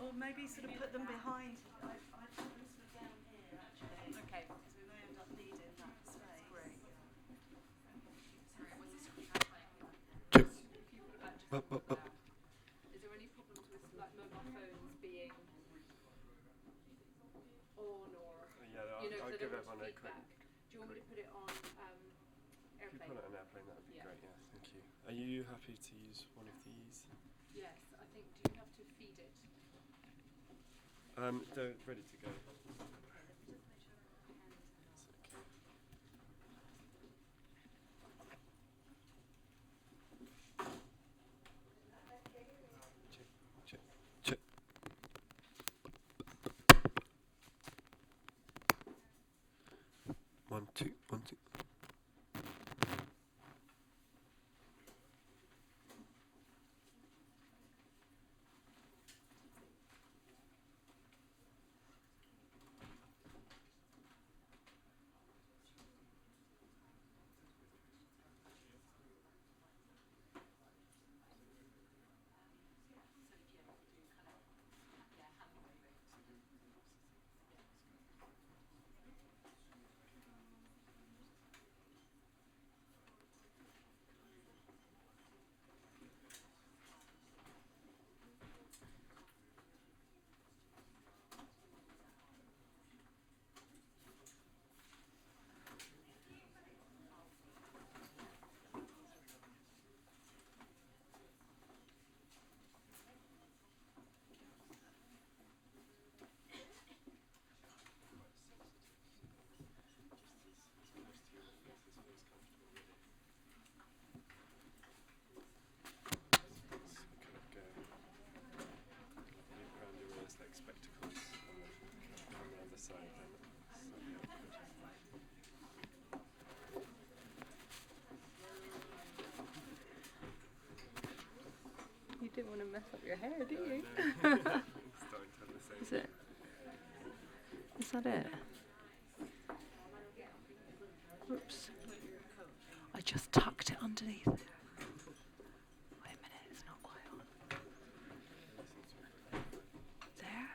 Or maybe sort of put them behind. I put them sort of down here actually. Okay. Because we may end up needing that space. Great. Sorry, was this Is there any problems with like mobile phones being on or I'll give everyone a quick. Do you want me to put it on If you airplane? put it on airplane, that would be great. Yeah, thank you. Are you happy to use one of these? Yes, I think. Do you have to feed it? They're ready to go. Check. 1, 2, 1, 2. Spectacles and come around the side then. You didn't want to mess up your hair, did you? Starting to have the same. Is it? Is that it? Oops. I just tucked it underneath. Wait a minute, it's not quite on. There?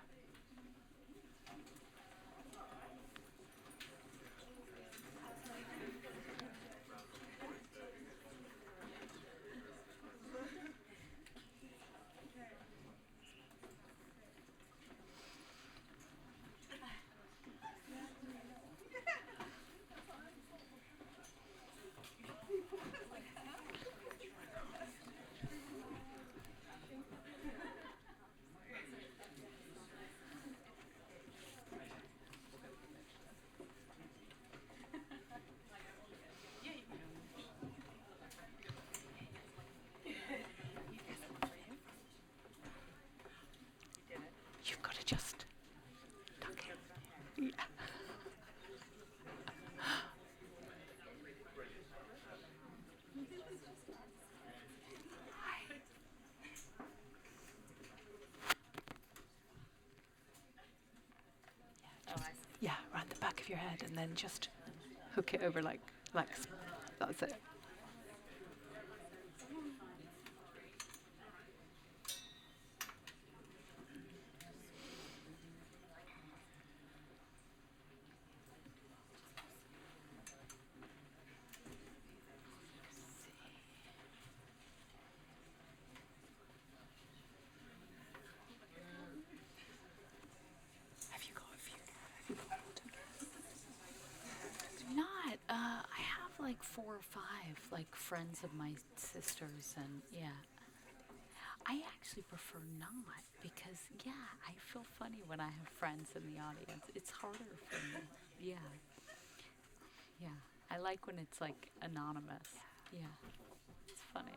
You've got to just tuck it. Yeah. Yeah, around the back of your head and then just hook it over like that's it. Have you got a few? Not. I have like 4 or 5 like friends of my sisters, and yeah. I actually prefer not because I feel funny when I have friends in the audience. It's harder for me. Yeah. I like when it's like anonymous. Yeah. It's funny.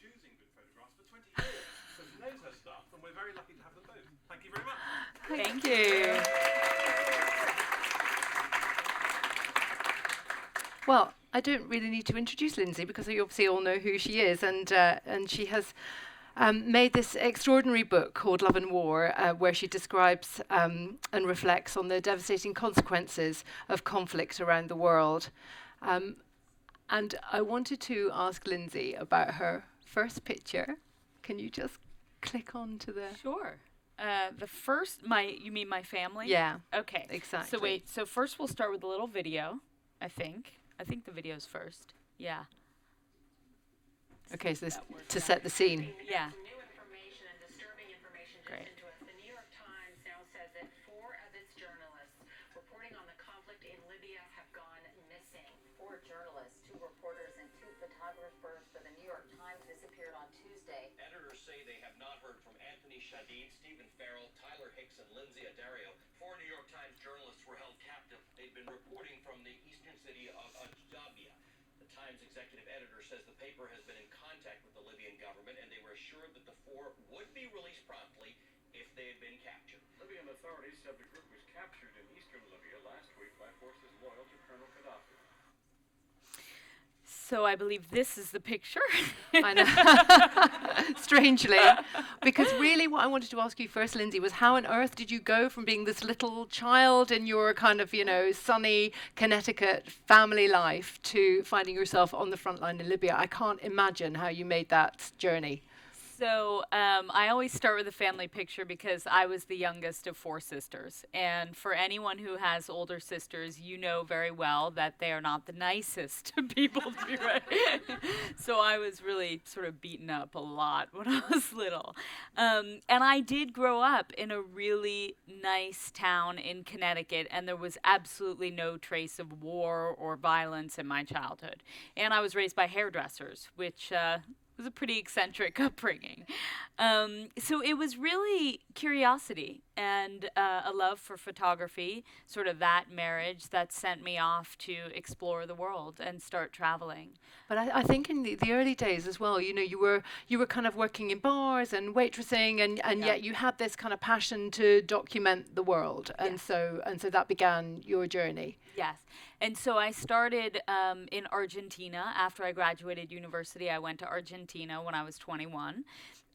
choosing good photographs for 20 years. So she knows her stuff, and we're very lucky to have them both. Thank you very much. Thank you. Well, I don't really need to introduce Lynsey because you obviously all know who she is, and she has made this extraordinary book called Love and War, where she describes and reflects on the devastating consequences of conflict around the world. And I wanted to ask Lynsey about her first picture. Can you just click on to the... Sure. The first, you mean my family? Yeah. Okay. Exactly. So wait, so first we'll start with a little video, I think. I think the video's first. Yeah. Okay, so this to set the scene. Yeah. New information and disturbing information just Great. into us. The New York Times now says that 4 of its journalists reporting on the conflict in Libya have gone missing. 4 journalists, 2 reporters, and 2 photographers for the New York Times disappeared on Tuesday. Editors say they have not heard from Anthony Shadid, Stephen Farrell, Tyler Hicks, and Lynsey Addario. 4 New York Times journalists were held captive. They'd been reporting from the eastern city of Ajdabiya. The Times executive editor says the paper has been in contact with the Libyan government, and they were assured that the 4 would be released promptly if they had been captured. Libyan authorities said the group was captured in eastern Libya last week by forces loyal to Colonel Gaddafi. So I believe this is the picture. I know. Strangely. Because really what I wanted to ask you first, Lynsey, was how on earth did you go from being this little child in your kind of, sunny Connecticut family life to finding yourself on the front line in Libya? I can't imagine how you made that journey. So I always start with a family picture because I was the youngest of 4 sisters. And for anyone who has older sisters, you know very well that they are not the nicest people to be right. So I was really sort of beaten up a lot when I was little. And I did grow up in a really nice town in Connecticut, and there was absolutely no trace of war or violence in my childhood. And I was raised by hairdressers, which... was a pretty eccentric upbringing. So it was really curiosity and a love for photography, sort of that marriage that sent me off to explore the world and start traveling. But I think in the early days as well, you were kind of working in bars and waitressing, and yet you had this kind of passion to document the world, and so that began your journey. Yes. And so I started in Argentina. After I graduated university, I went to Argentina when I was 21,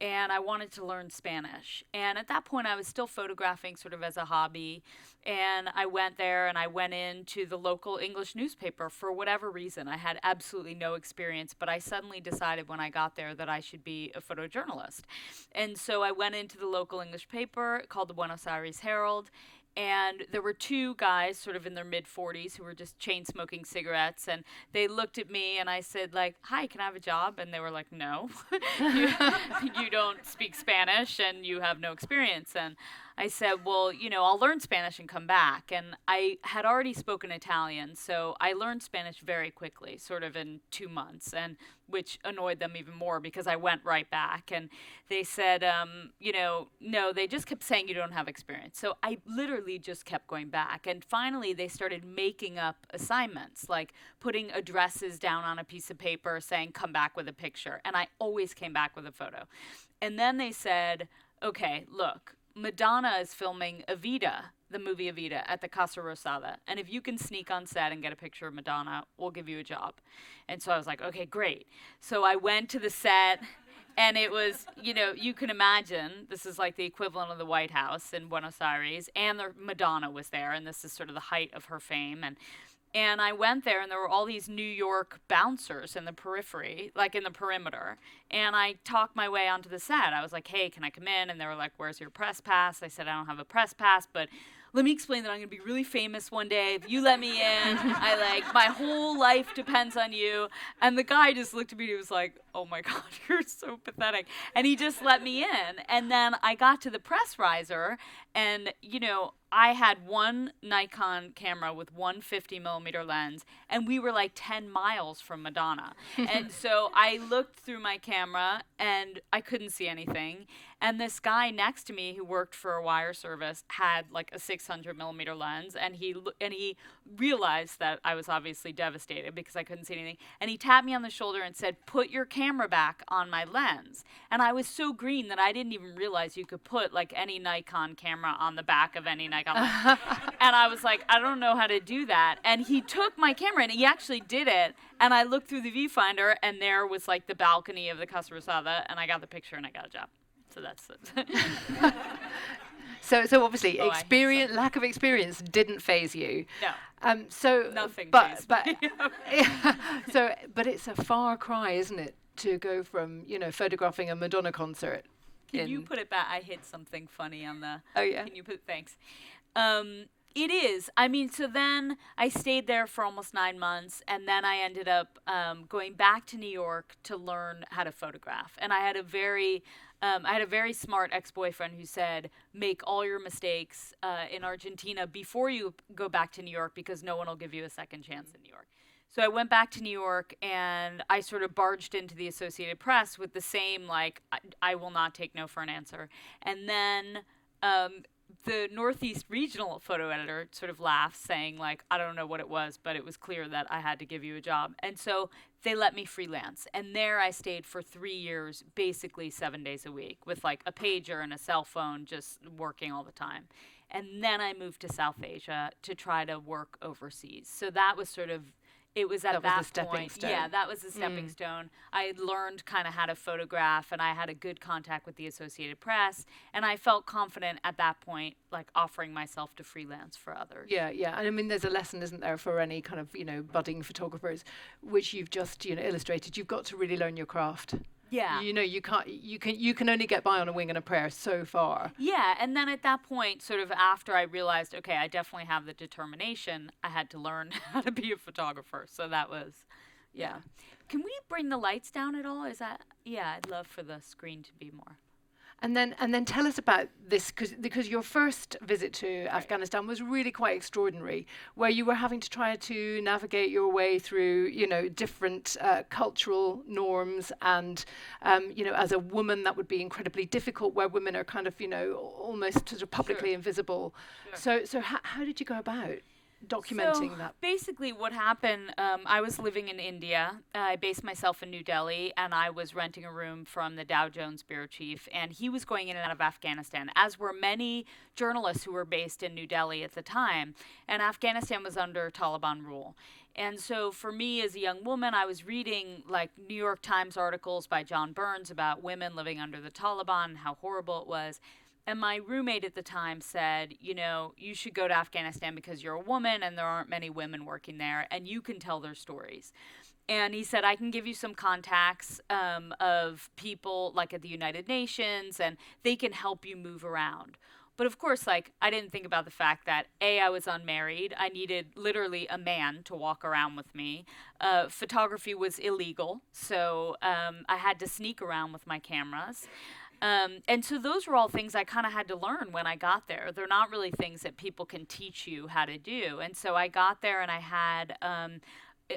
and I wanted to learn Spanish. And at that point, I was still photographing sort of as a hobby, and I went there and I went into the local English newspaper for whatever reason. I had absolutely no experience, but I suddenly decided when I got there that I should be a photojournalist. And so I went into the local English paper called the Buenos Aires Herald, and there were 2 guys sort of in their mid-40s who were just chain-smoking cigarettes, and they looked at me, and I said, like, hi, can I have a job? And they were like, no, you don't speak Spanish, and you have no experience. And I said, well, I'll learn Spanish and come back. And I had already spoken Italian, so I learned Spanish very quickly, sort of in 2 months, and which annoyed them even more because I went right back. And they said, no, they just kept saying you don't have experience. So I literally just kept going back. And finally, they started making up assignments, like putting addresses down on a piece of paper saying, come back with a picture. And I always came back with a photo. And then they said, okay, look, Madonna is filming Evita, the movie Evita, at the Casa Rosada. And if you can sneak on set and get a picture of Madonna, we'll give you a job. And so I was like, okay, great. So I went to the set, and it was, you can imagine, this is like the equivalent of the White House in Buenos Aires, and the Madonna was there, and this is sort of the height of her fame. And I went there, and there were all these New York bouncers in the periphery, like in the perimeter. And I talked my way onto the set. I was like, hey, can I come in? And they were like, where's your press pass? I said, I don't have a press pass, but let me explain that I'm going to be really famous one day. If you let me in, my whole life depends on you. And the guy just looked at me and he was like, oh my God, you're so pathetic. And he just let me in. And then I got to the press riser, and, I had one Nikon camera with one 50mm lens, and we were like 10 miles from Madonna. And so I looked through my camera, and I couldn't see anything. And this guy next to me who worked for a wire service had like a 600mm lens, and he realized that I was obviously devastated because I couldn't see anything. And he tapped me on the shoulder and said, "Put your camera back on my lens." And I was so green that I didn't even realize you could put like any Nikon camera on the back of any Nikon lens. And I was like, I don't know how to do that. And he took my camera, and he actually did it. And I looked through the viewfinder, and there was like the balcony of the customer saw that, and I got the picture, and I got a job. So that's it. So obviously, lack of experience didn't faze you. No. So nothing. But but it's a far cry, isn't it, to go from photographing a Madonna concert. Can you put it back? I hit something funny on the. Oh yeah. Can you put? Thanks. It is. I mean, so then I stayed there for almost 9 months, and then I ended up going back to New York to learn how to photograph. And I had a very smart ex-boyfriend who said, make all your mistakes in Argentina before you go back to New York, because no one will give you a second chance in New York. So I went back to New York, and I sort of barged into the Associated Press with the same, like, I will not take no for an answer. And then the Northeast regional photo editor sort of laughed, saying, like, I don't know what it was, but it was clear that I had to give you a job. And so they let me freelance. And there I stayed for 3 years, basically 7 days a week, with like a pager and a cell phone, just working all the time. And then I moved to South Asia to try to work overseas. So that was sort of, it was at that point. Yeah, that was the stepping stone. I had learned kind of how to photograph, and I had a good contact with the Associated Press, and I felt confident at that point, like offering myself to freelance for others. Yeah. And I mean, there's a lesson, isn't there, for any kind of budding photographers, which you've just illustrated. You've got to really learn your craft. Yeah. You can only get by on a wing and a prayer so far. Yeah, and then at that point, sort of after I realized, okay, I definitely have the determination, I had to learn how to be a photographer. So that was, yeah. Can we bring the lights down at all? I'd love for the screen to be more. And then tell us about this, because your first visit to Afghanistan was really quite extraordinary, where you were having to try to navigate your way through, different cultural norms, and as a woman that would be incredibly difficult, where women are kind of almost sort of publicly invisible. Sure. So how did you go about documenting that? Basically what happened, I was living in India. I based myself in New Delhi, and I was renting a room from the Dow Jones bureau chief, and he was going in and out of Afghanistan, as were many journalists who were based in New Delhi at the time. And Afghanistan was under Taliban rule. And so for me as a young woman, I was reading like New York Times articles by John Burns about women living under the Taliban and how horrible it was. And my roommate at the time said, you should go to Afghanistan because you're a woman and there aren't many women working there, and you can tell their stories. And he said, I can give you some contacts of people like at the United Nations, and they can help you move around. But of course, like, I didn't think about the fact that I was unmarried. I needed literally a man to walk around with me. Photography was illegal, so I had to sneak around with my cameras. And so those were all things I kind of had to learn when I got there. They're not really things that people can teach you how to do. And so I got there, and I had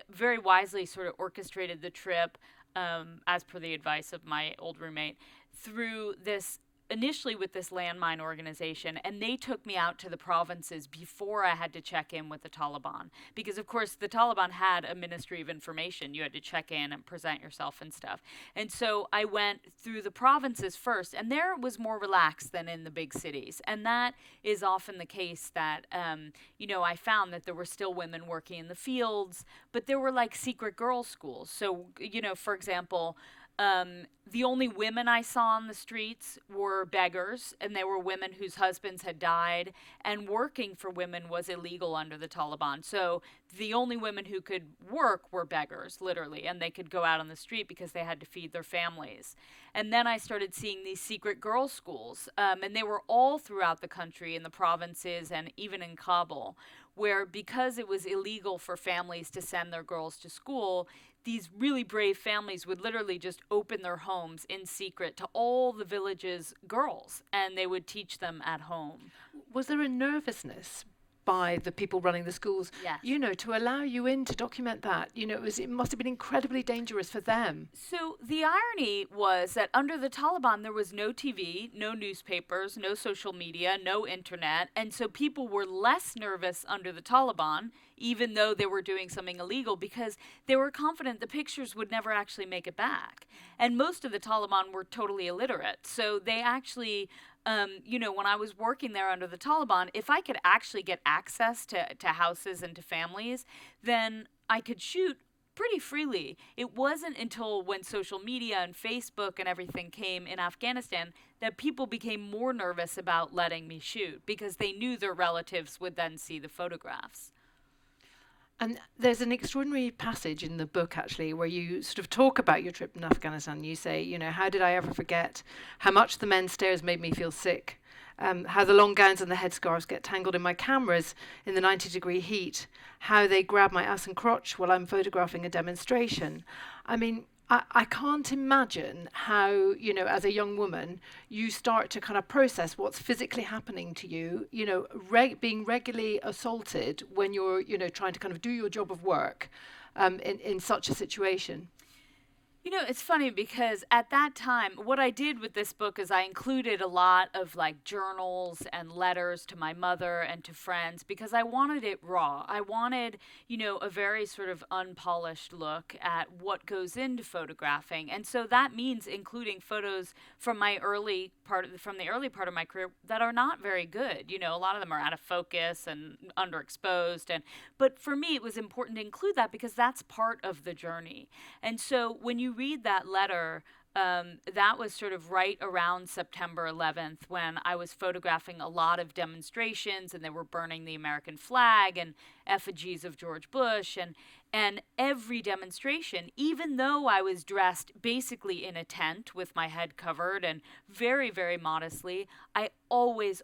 very wisely sort of orchestrated the trip, as per the advice of my old roommate, through this, initially with this landmine organization, and they took me out to the provinces before I had to check in with the Taliban. Because, of course, the Taliban had a Ministry of Information. You had to check in and present yourself and stuff. And so I went through the provinces first, and there it was more relaxed than in the big cities. And that is often the case that, I found that there were still women working in the fields, but there were like secret girls' schools. So, for example, the only women I saw on the streets were beggars, and they were women whose husbands had died, and working for women was illegal under the Taliban. So the only women who could work were beggars, literally, and they could go out on the street because they had to feed their families. And then I started seeing these secret girls' schools, and they were all throughout the country, in the provinces and even in Kabul, where because it was illegal for families to send their girls to school, these really brave families would literally just open their homes in secret to all the village's girls, and they would teach them at home. Was there a nervousness by the people running the schools, Yes. to allow you in to document that? It must have been incredibly dangerous for them. So the irony was that under the Taliban, there was no TV, no newspapers, no social media, no internet. And so people were less nervous under the Taliban, even though they were doing something illegal, because they were confident the pictures would never actually make it back. And most of the Taliban were totally illiterate. So they actually, when I was working there under the Taliban, if I could actually get access to houses and to families, then I could shoot pretty freely. It wasn't until when social media and Facebook and everything came in Afghanistan that people became more nervous about letting me shoot, because they knew their relatives would then see the photographs. And there's an extraordinary passage in the book, actually, where you sort of talk about your trip in Afghanistan. You say, how did I ever forget how much the men's stares made me feel sick, how the long gowns and the headscarves get tangled in my cameras in the 90-degree heat, how they grab my ass and crotch while I'm photographing a demonstration. I mean, I can't imagine how, as a young woman, you start to kind of process what's physically happening to you, being regularly assaulted when you're, trying to kind of do your job of work in such a situation. It's funny because at that time, what I did with this book is I included a lot of like journals and letters to my mother and to friends, because I wanted it raw. I wanted, a very sort of unpolished look at what goes into photographing. And so that means including photos from the early part of my career that are not very good. A lot of them are out of focus and underexposed. But for me, it was important to include that because that's part of the journey. And so when you read that letter, that was sort of right around September 11th, when I was photographing a lot of demonstrations, and they were burning the American flag and effigies of George Bush, and every demonstration, even though I was dressed basically in a tent with my head covered and very, very modestly, I always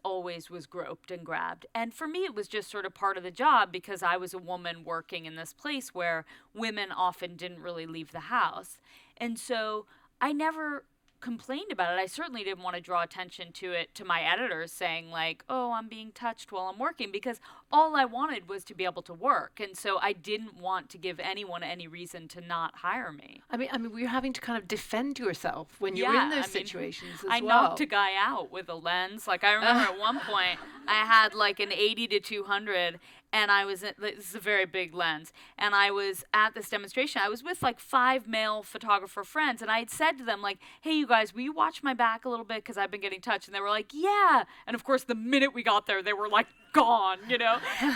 was groped and grabbed. And for me, it was just sort of part of the job, because I was a woman working in this place where women often didn't really leave the house. And so I never complained about it. I certainly didn't want to draw attention to it to my editors, saying like, oh, I'm being touched while I'm working, because all I wanted was to be able to work. And so I didn't want to give anyone any reason to not hire me. I mean, were you having to kind of defend yourself when you were in those situations as well? I knocked a guy out with a lens. Like, I remember at one point I had like an 80 to 200, and this is a very big lens, and I was at this demonstration. I was with like 5 male photographer friends, and I had said to them like, hey, you guys, will you watch my back a little bit, because I've been getting touched? And they were like, yeah. And of course, the minute we got there, they were like gone,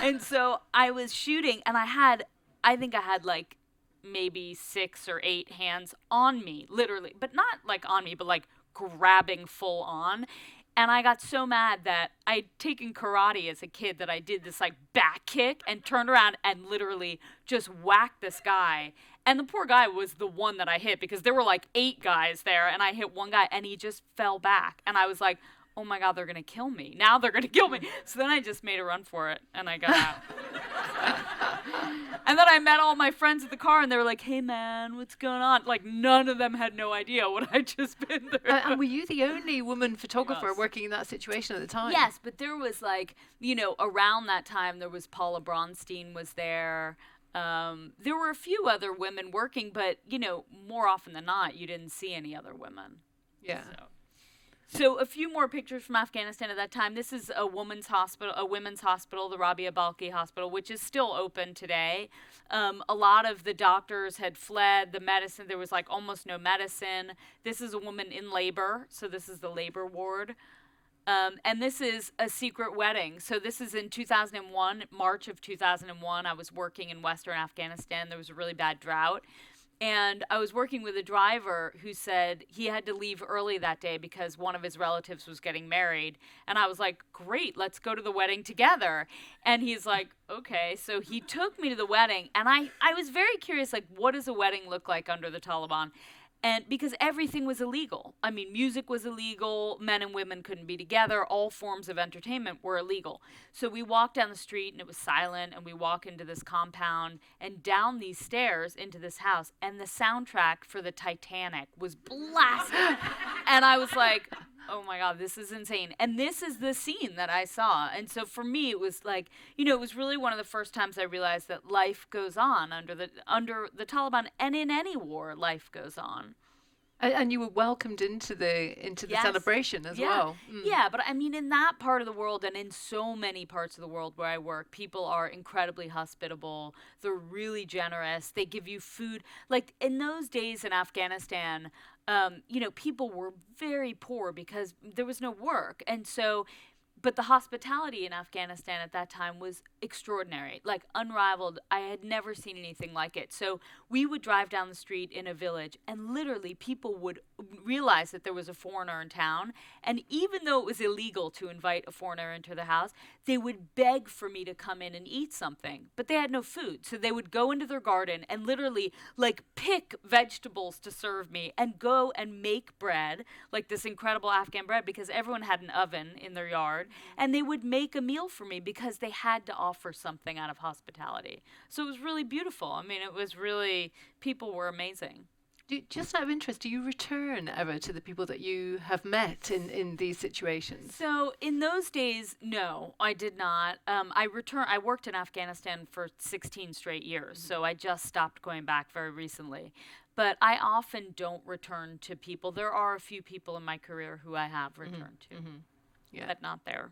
And so I was shooting, and I think I had like maybe 6 or 8 hands on me, literally, but not like on me, but like grabbing full on. And I got so mad that I'd taken karate as a kid that I did this like back kick and turned around and literally just whacked this guy. And the poor guy was the one that I hit, because there were like 8 guys there, and I hit one guy and he just fell back. And I was like, oh my God, they're going to kill me. Now they're going to kill me. So then I just made a run for it, and I got out. And then I met all my friends at the car, and they were like, hey man, what's going on? Like, none of them had no idea what I'd just been through. And were you the only woman photographer working in that situation at the time? Yes, but there was like, around that time, there was Paula Bronstein was there. There were a few other women working, but, more often than not, you didn't see any other women. Yeah. So a few more pictures from Afghanistan at that time. This is a women's hospital, the Rabia Balki Hospital, which is still open today. A lot of the doctors had fled. The medicine, there was like almost no medicine. This is a woman in labor, so this is the labor ward. And this is a secret wedding. So this is in 2001, March of 2001. I was working in Western Afghanistan. There was a really bad drought. And I was working with a driver who said he had to leave early that day because one of his relatives was getting married. And I was like, great, let's go to the wedding together. And he's like, okay. So he took me to the wedding. And I was very curious, like, what does a wedding look like under the Taliban? And because everything was illegal. I mean, music was illegal, men and women couldn't be together, all forms of entertainment were illegal. So we walked down the street and it was silent, and we walk into this compound and down these stairs into this house, and the soundtrack for the Titanic was blasting. And I was like, oh my God, this is insane. And this is the scene that I saw. And so for me, it was like, it was really one of the first times I realized that life goes on under the Taliban, and in any war, life goes on. And you were welcomed into the Yes. celebration as well. Mm. Yeah, but I mean, in that part of the world and in so many parts of the world where I work, people are incredibly hospitable. They're really generous. They give you food. Like in those days in Afghanistan, people were very poor because there was no work. And so, but the hospitality in Afghanistan at that time was extraordinary, like unrivaled. I had never seen anything like it. So we would drive down the street in a village, and literally people would realize that there was a foreigner in town. And even though it was illegal to invite a foreigner into the house, they would beg for me to come in and eat something. But they had no food. So they would go into their garden and literally like pick vegetables to serve me and go and make bread, like this incredible Afghan bread, because everyone had an oven in their yard. And they would make a meal for me because they had to offer something out of hospitality. So it was really beautiful. I mean, it was really, people were amazing. Just out of interest, do you return ever to the people that you have met in these situations? So in those days, no, I did not. I worked in Afghanistan for 16 straight years, so I just stopped going back very recently. But I often don't return to people. There are a few people in my career who I have returned to, Yeah. but not there.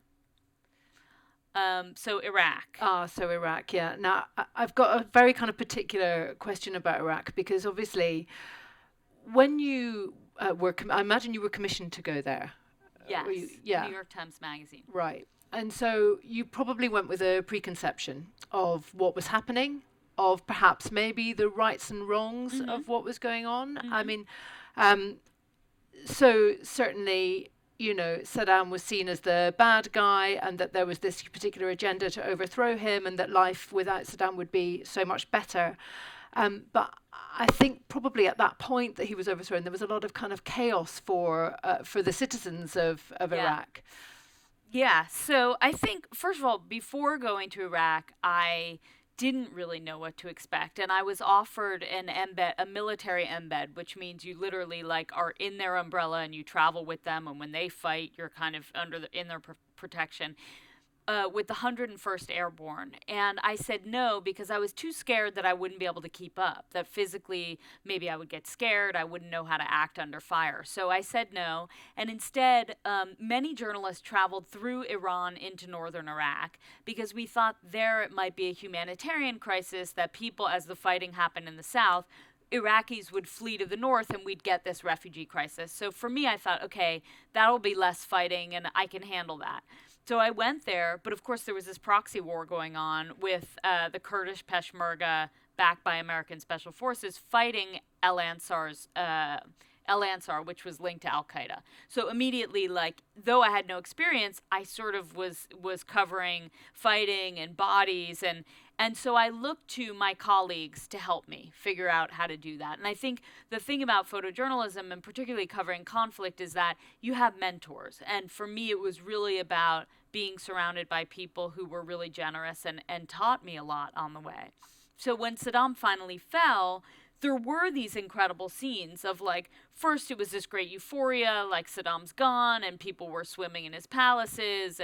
So Iraq. So Iraq, yeah. Now, I've got a very kind of particular question about Iraq, because obviously when you I imagine you were commissioned to go there. Yes, yeah. New York Times Magazine. Right. And so you probably went with a preconception of what was happening, of perhaps maybe the rights and wrongs of what was going on. I mean, so certainly, Saddam was seen as the bad guy, and that there was this particular agenda to overthrow him, and that life without Saddam would be so much better. But I think probably at that point that he was overthrown, there was a lot of kind of chaos for the citizens of Iraq. Yeah, so I think, first of all, before going to Iraq, I didn't really know what to expect. And I was offered an embed, a military embed, which means you literally like are in their umbrella and you travel with them. And when they fight, you're kind of in their protection. With the 101st Airborne. And I said no because I was too scared that I wouldn't be able to keep up, that physically maybe I would get scared, I wouldn't know how to act under fire. So I said no, and instead many journalists traveled through Iran into northern Iraq because we thought there it might be a humanitarian crisis, that people, as the fighting happened in the south, Iraqis would flee to the north and we'd get this refugee crisis. So for me, I thought, okay, that'll be less fighting and I can handle that. So I went there, but of course there was this proxy war going on with the Kurdish Peshmerga, backed by American Special Forces, fighting El Ansar, which was linked to Al-Qaeda. So immediately, like, though I had no experience, I sort of was covering fighting and bodies, and so I looked to my colleagues to help me figure out how to do that. And I think the thing about photojournalism, and particularly covering conflict, is that you have mentors. And for me, it was really about being surrounded by people who were really generous and taught me a lot on the way. So when Saddam finally fell, there were these incredible scenes of, like, first it was this great euphoria, like Saddam's gone and people were swimming in his palaces,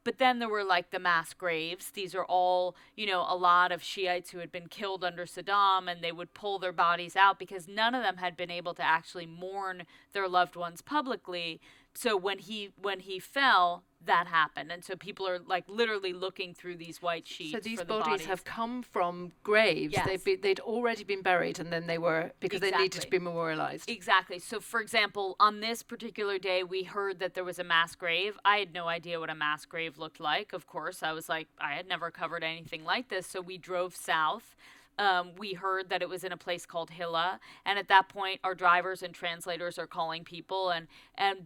but then there were, like, the mass graves. These are all, a lot of Shiites who had been killed under Saddam, and they would pull their bodies out because none of them had been able to actually mourn their loved ones publicly. So when he fell, that happened. And so people are, like, literally looking through these white sheets. So these for the bodies have come from graves. Yes. They'd already been buried, and then they were, because they needed to be memorialized. Exactly. So, for example, on this particular day, we heard that there was a mass grave. I had no idea what a mass grave looked like, of course. I was like, I had never covered anything like this. So we drove south. We heard that it was in a place called Hilla, and at that point, our drivers and translators are calling people, and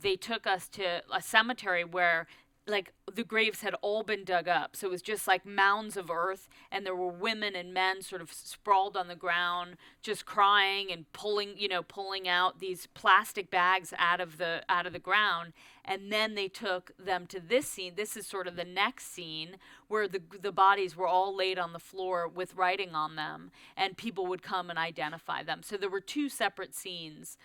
they took us to a cemetery where, like, the graves had all been dug up. So it was just like mounds of earth, and there were women and men sort of sprawled on the ground, just crying and pulling out these plastic bags out of the ground. And then they took them to this scene. This is sort of the next scene where the bodies were all laid on the floor with writing on them, and people would come and identify them. So there were two separate scenes.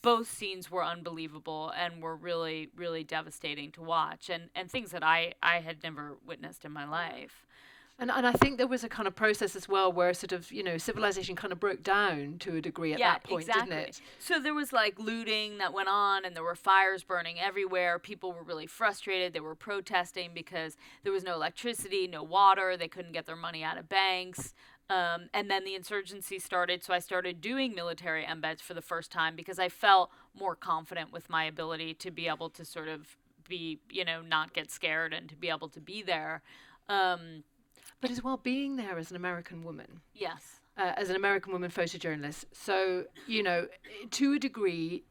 Both scenes were unbelievable and were really, really devastating to watch, and things that I had never witnessed in my life. And I think there was a kind of process as well where sort of, civilization kind of broke down to a degree at that point, exactly. didn't it? So there was like looting that went on, and there were fires burning everywhere. People were really frustrated. They were protesting because there was no electricity, no water. They couldn't get their money out of banks. And then the insurgency started, so I started doing military embeds for the first time because I felt more confident with my ability to be able to sort of be, not get scared and to be able to be there. But as well, being there as an American woman. Yes. As an American woman photojournalist. So, to a degree,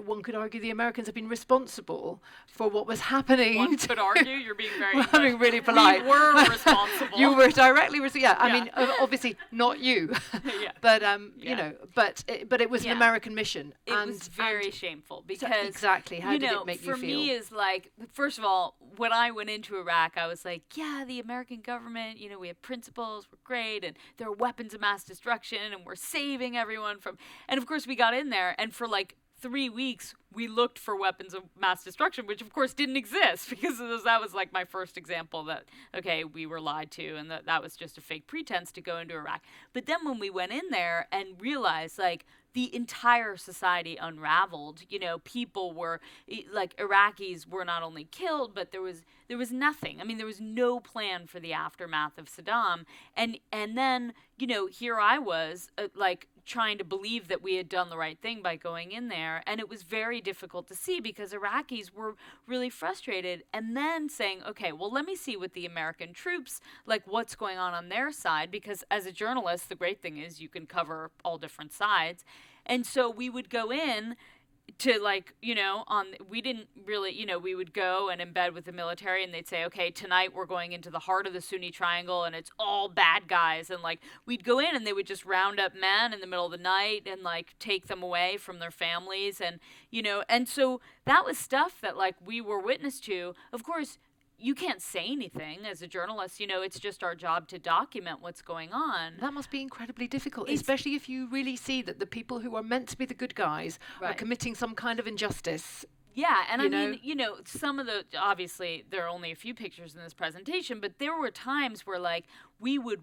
one could argue the Americans have been responsible for what was happening. One could argue, you're being very... Well, I'm being really polite. We were responsible. You were directly responsible. I mean, obviously not you. Yeah. But, but it was an American mission. It was very shameful because... So exactly. How did it make you feel? For me, is like, first of all, when I went into Iraq, I was like, yeah, the American government, we have principles, we're great, and there are weapons of mass destruction, and we're saving everyone from... And of course, we got in there, and for like 3 weeks, we looked for weapons of mass destruction, which of course didn't exist because that was like my first example that, okay, we were lied to, and that was just a fake pretense to go into Iraq. But then when we went in there and realized like the entire society unraveled, people were like, Iraqis were not only killed, but there was nothing. I mean, there was no plan for the aftermath of Saddam. And then, here I was like trying to believe that we had done the right thing by going in there. And it was very difficult to see because Iraqis were really frustrated, and then saying, okay, well, let me see what the American troops, like what's going on their side, because as a journalist, the great thing is you can cover all different sides. And so we would go in to like, we didn't really, we would go and embed with the military, and they'd say, okay, tonight we're going into the heart of the Sunni Triangle and it's all bad guys. And like, we'd go in and they would just round up men in the middle of the night and like take them away from their families. And, and so that was stuff that like we were witness to. Of course, you can't say anything as a journalist. It's just our job to document what's going on. That must be incredibly difficult, especially if you really see that the people who are meant to be the good guys are committing some kind of injustice. Yeah, and some of obviously there are only a few pictures in this presentation, but there were times where like we would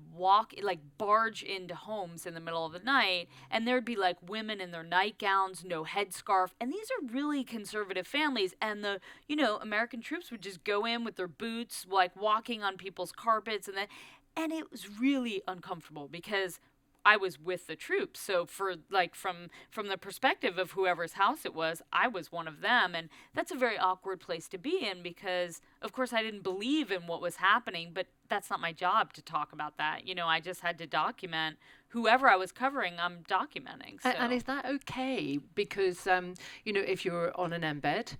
barge into homes in the middle of the night, and there'd be like women in their nightgowns, no headscarf, and these are really conservative families, and the, American troops would just go in with their boots, like walking on people's carpets, and it was really uncomfortable because I was with the troops. So for like from the perspective of whoever's house it was, I was one of them. And that's a very awkward place to be in because, of course, I didn't believe in what was happening, but that's not my job to talk about that. I just had to document whoever I was covering, I'm documenting. So. And is that okay? Because, if you're on an embed,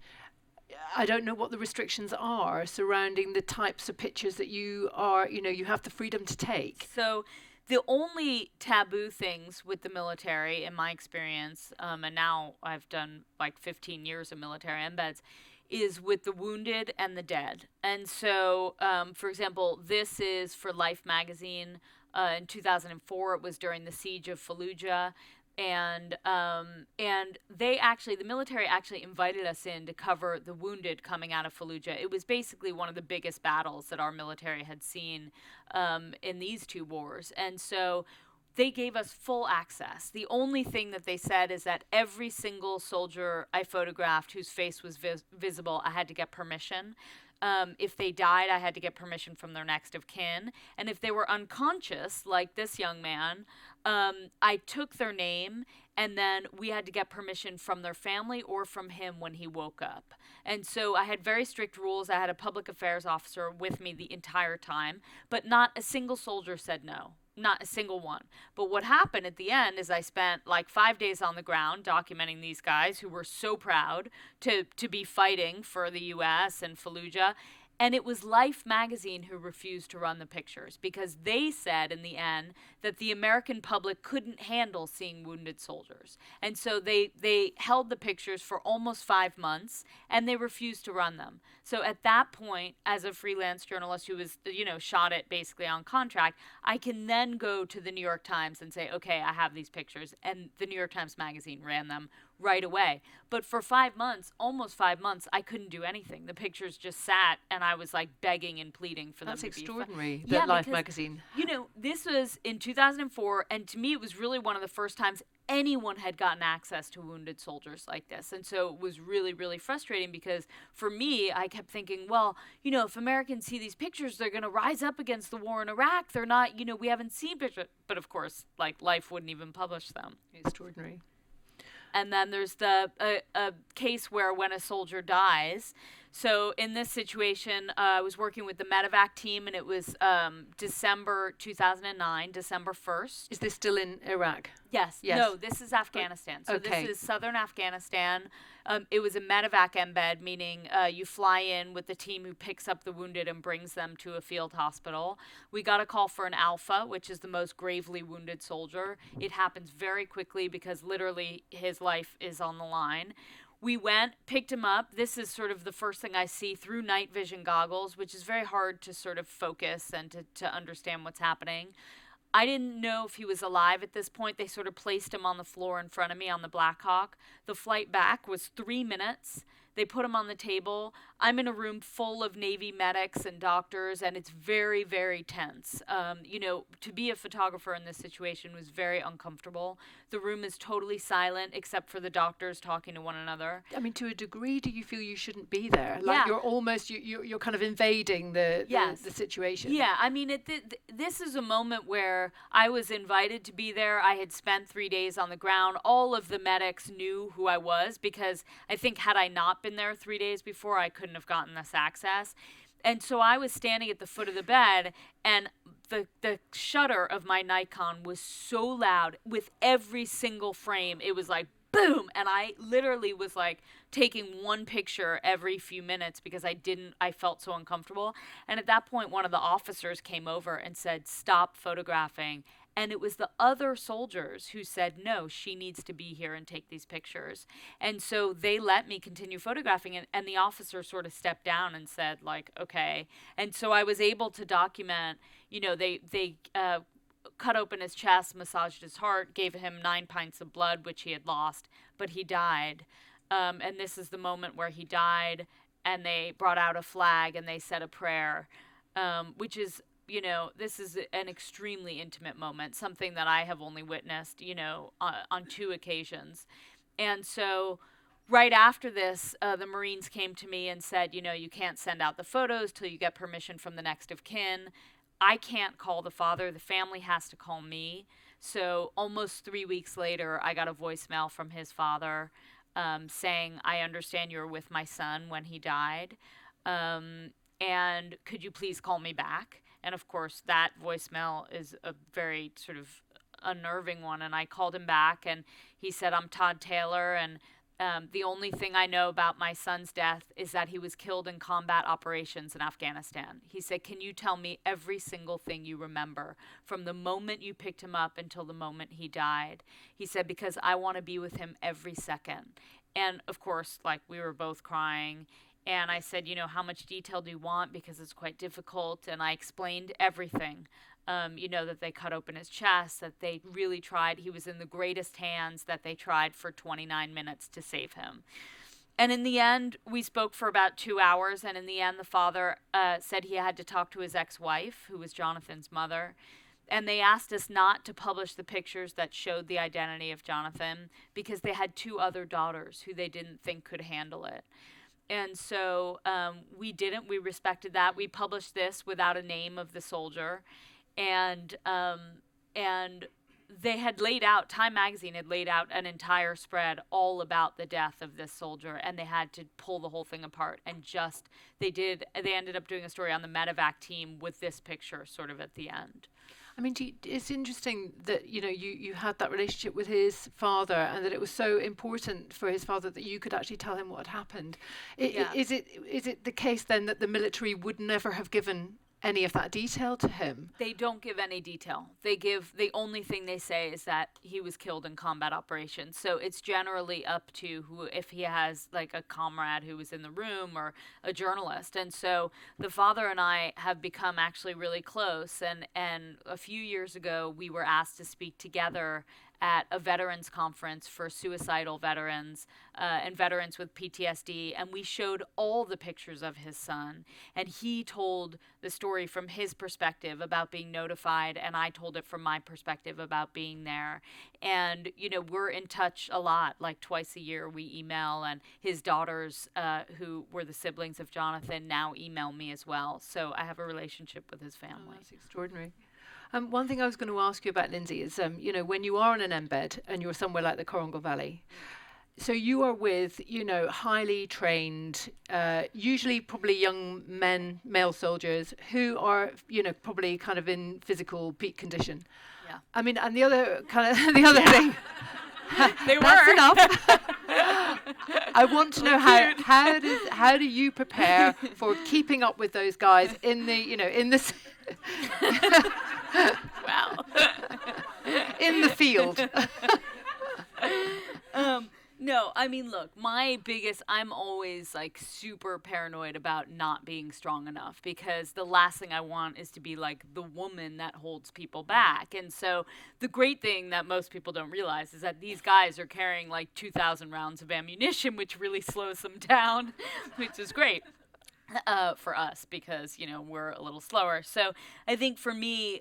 I don't know what the restrictions are surrounding the types of pictures that you are, you have the freedom to take. So the only taboo things with the military, in my experience, and now I've done like 15 years of military embeds, is with the wounded and the dead. And so, for example, this is for Life magazine. In 2004, it was during the siege of Fallujah. And the military actually invited us in to cover the wounded coming out of Fallujah. It was basically one of the biggest battles that our military had seen in these two wars. And so they gave us full access. The only thing that they said is that every single soldier I photographed whose face was visible, I had to get permission. If they died, I had to get permission from their next of kin. And if they were unconscious, like this young man, I took their name, and then we had to get permission from their family or from him when he woke up. And so I had very strict rules. I had a public affairs officer with me the entire time, but not a single soldier said no. Not a single one. But what happened at the end is I spent like 5 days on the ground documenting these guys who were so proud to be fighting for the U.S. and Fallujah. And it was Life magazine who refused to run the pictures because they said in the end that the American public couldn't handle seeing wounded soldiers. And so they held the pictures for almost 5 months and they refused to run them. So at that point, as a freelance journalist who was, shot it basically on contract, I can then go to the New York Times and say, okay, I have these pictures. And the New York Times magazine ran them right away. But for 5 months, almost 5 months, I couldn't do anything. The pictures just sat and I was like begging and pleading for them to be. That's extraordinary, that Life magazine. This was in 2004, and to me it was really one of the first times anyone had gotten access to wounded soldiers like this. And so it was really, really frustrating because for me, I kept thinking, well, if Americans see these pictures, they're going to rise up against the war in Iraq. They're not, we haven't seen pictures. But of course, Life wouldn't even publish them. Extraordinary. And then there's the a case where when a soldier dies. So in this situation, I was working with the medevac team, and it was December 2009, December 1st. Is this still in Iraq? Yes. No, this is Afghanistan. So Okay. This is southern Afghanistan. It was a medevac embed, meaning you fly in with the team who picks up the wounded and brings them to a field hospital. We got a call for an Alpha, which is the most gravely wounded soldier. It happens very quickly because literally his life is on the line. We went, picked him up. This is sort of the first thing I see through night vision goggles, which is very hard to sort of focus and to understand what's happening. I didn't know if he was alive at this point. They sort of placed him on the floor in front of me on the Black Hawk. The flight back was 3 minutes. They put him on the table. I'm in a room full of Navy medics and doctors, and it's very, very tense. To be a photographer in this situation was very uncomfortable. The room is totally silent except for the doctors talking to one another. I mean, to a degree, do you feel you shouldn't be there? Yeah. You're almost, you're kind of invading the situation. Yeah, I mean, this is a moment where I was invited to be there. I had spent 3 days on the ground. All of the medics knew who I was because I think had I not been there 3 days before, I couldn't have gotten this access. And so I was standing at the foot of the bed, and the shutter of my Nikon was so loud with every single frame. It was like, boom. And I literally was like taking one picture every few minutes because I felt so uncomfortable. And at that point, one of the officers came over and said, stop photographing. And it was the other soldiers who said, no, she needs to be here and take these pictures. And so they let me continue photographing, and the officer sort of stepped down and said, okay. And so I was able to document, they cut open his chest, massaged his heart, gave him 9 pints of blood, which he had lost, but he died. And this is the moment where he died, and they brought out a flag and they said a prayer, which is, this is an extremely intimate moment, something that I have only witnessed, on 2 occasions. And so right after this, the Marines came to me and said, you can't send out the photos till you get permission from the next of kin. I can't call the father. The family has to call me. So almost 3 weeks later, I got a voicemail from his father saying, I understand you were with my son when he died. And could you please call me back? And of course, that voicemail is a very sort of unnerving one. And I called him back, and he said, I'm Todd Taylor, and the only thing I know about my son's death is that he was killed in combat operations in Afghanistan. He said, can you tell me every single thing you remember from the moment you picked him up until the moment he died? He said, because I want to be with him every second. And of course, we were both crying. And I said, how much detail do you want? Because it's quite difficult. And I explained everything, that they cut open his chest, that they really tried. He was in the greatest hands, that they tried for 29 minutes to save him. And in the end, we spoke for about 2 hours. And in the end, the father said he had to talk to his ex-wife, who was Jonathan's mother. And they asked us not to publish the pictures that showed the identity of Jonathan because they had 2 other daughters who they didn't think could handle it. And so we didn't. We respected that. We published this without a name of the soldier. And they had laid out, Time Magazine had laid out an entire spread all about the death of this soldier. And they had to pull the whole thing apart. And they ended up doing a story on the medevac team with this picture sort of at the end. I mean, it's interesting that you had that relationship with his father, and that it was so important for his father that you could actually tell him what had happened. Yeah. Is it the case then that the military would never have given any of that detail to him? They don't give any detail. The only thing they say is that he was killed in combat operations. So it's generally up to if he has like a comrade who was in the room or a journalist. And so the father and I have become actually really close. And a few years ago, we were asked to speak together at a veterans conference for suicidal veterans and veterans with PTSD, and we showed all the pictures of his son, and he told the story from his perspective about being notified, and I told it from my perspective about being there. And we're in touch a lot, like twice a year we email, and his daughters, who were the siblings of Jonathan, now email me as well. So I have a relationship with his family. Oh, that's extraordinary. One thing I was going to ask you about, Lynsey, is when you are in an embed and you're somewhere like the Korangal Valley, so you are with highly trained, usually probably young men, male soldiers who are probably kind of in physical peak condition. Yeah. I mean, and the other thing. They were. That's enough. I want to know how do you prepare for keeping up with those guys in the Wow. in the field. No, I mean, look, I'm always like super paranoid about not being strong enough, because the last thing I want is to be like the woman that holds people back. And so the great thing that most people don't realize is that these guys are carrying like 2,000 rounds of ammunition, which really slows them down, which is great. For us, because we're a little slower. So I think for me,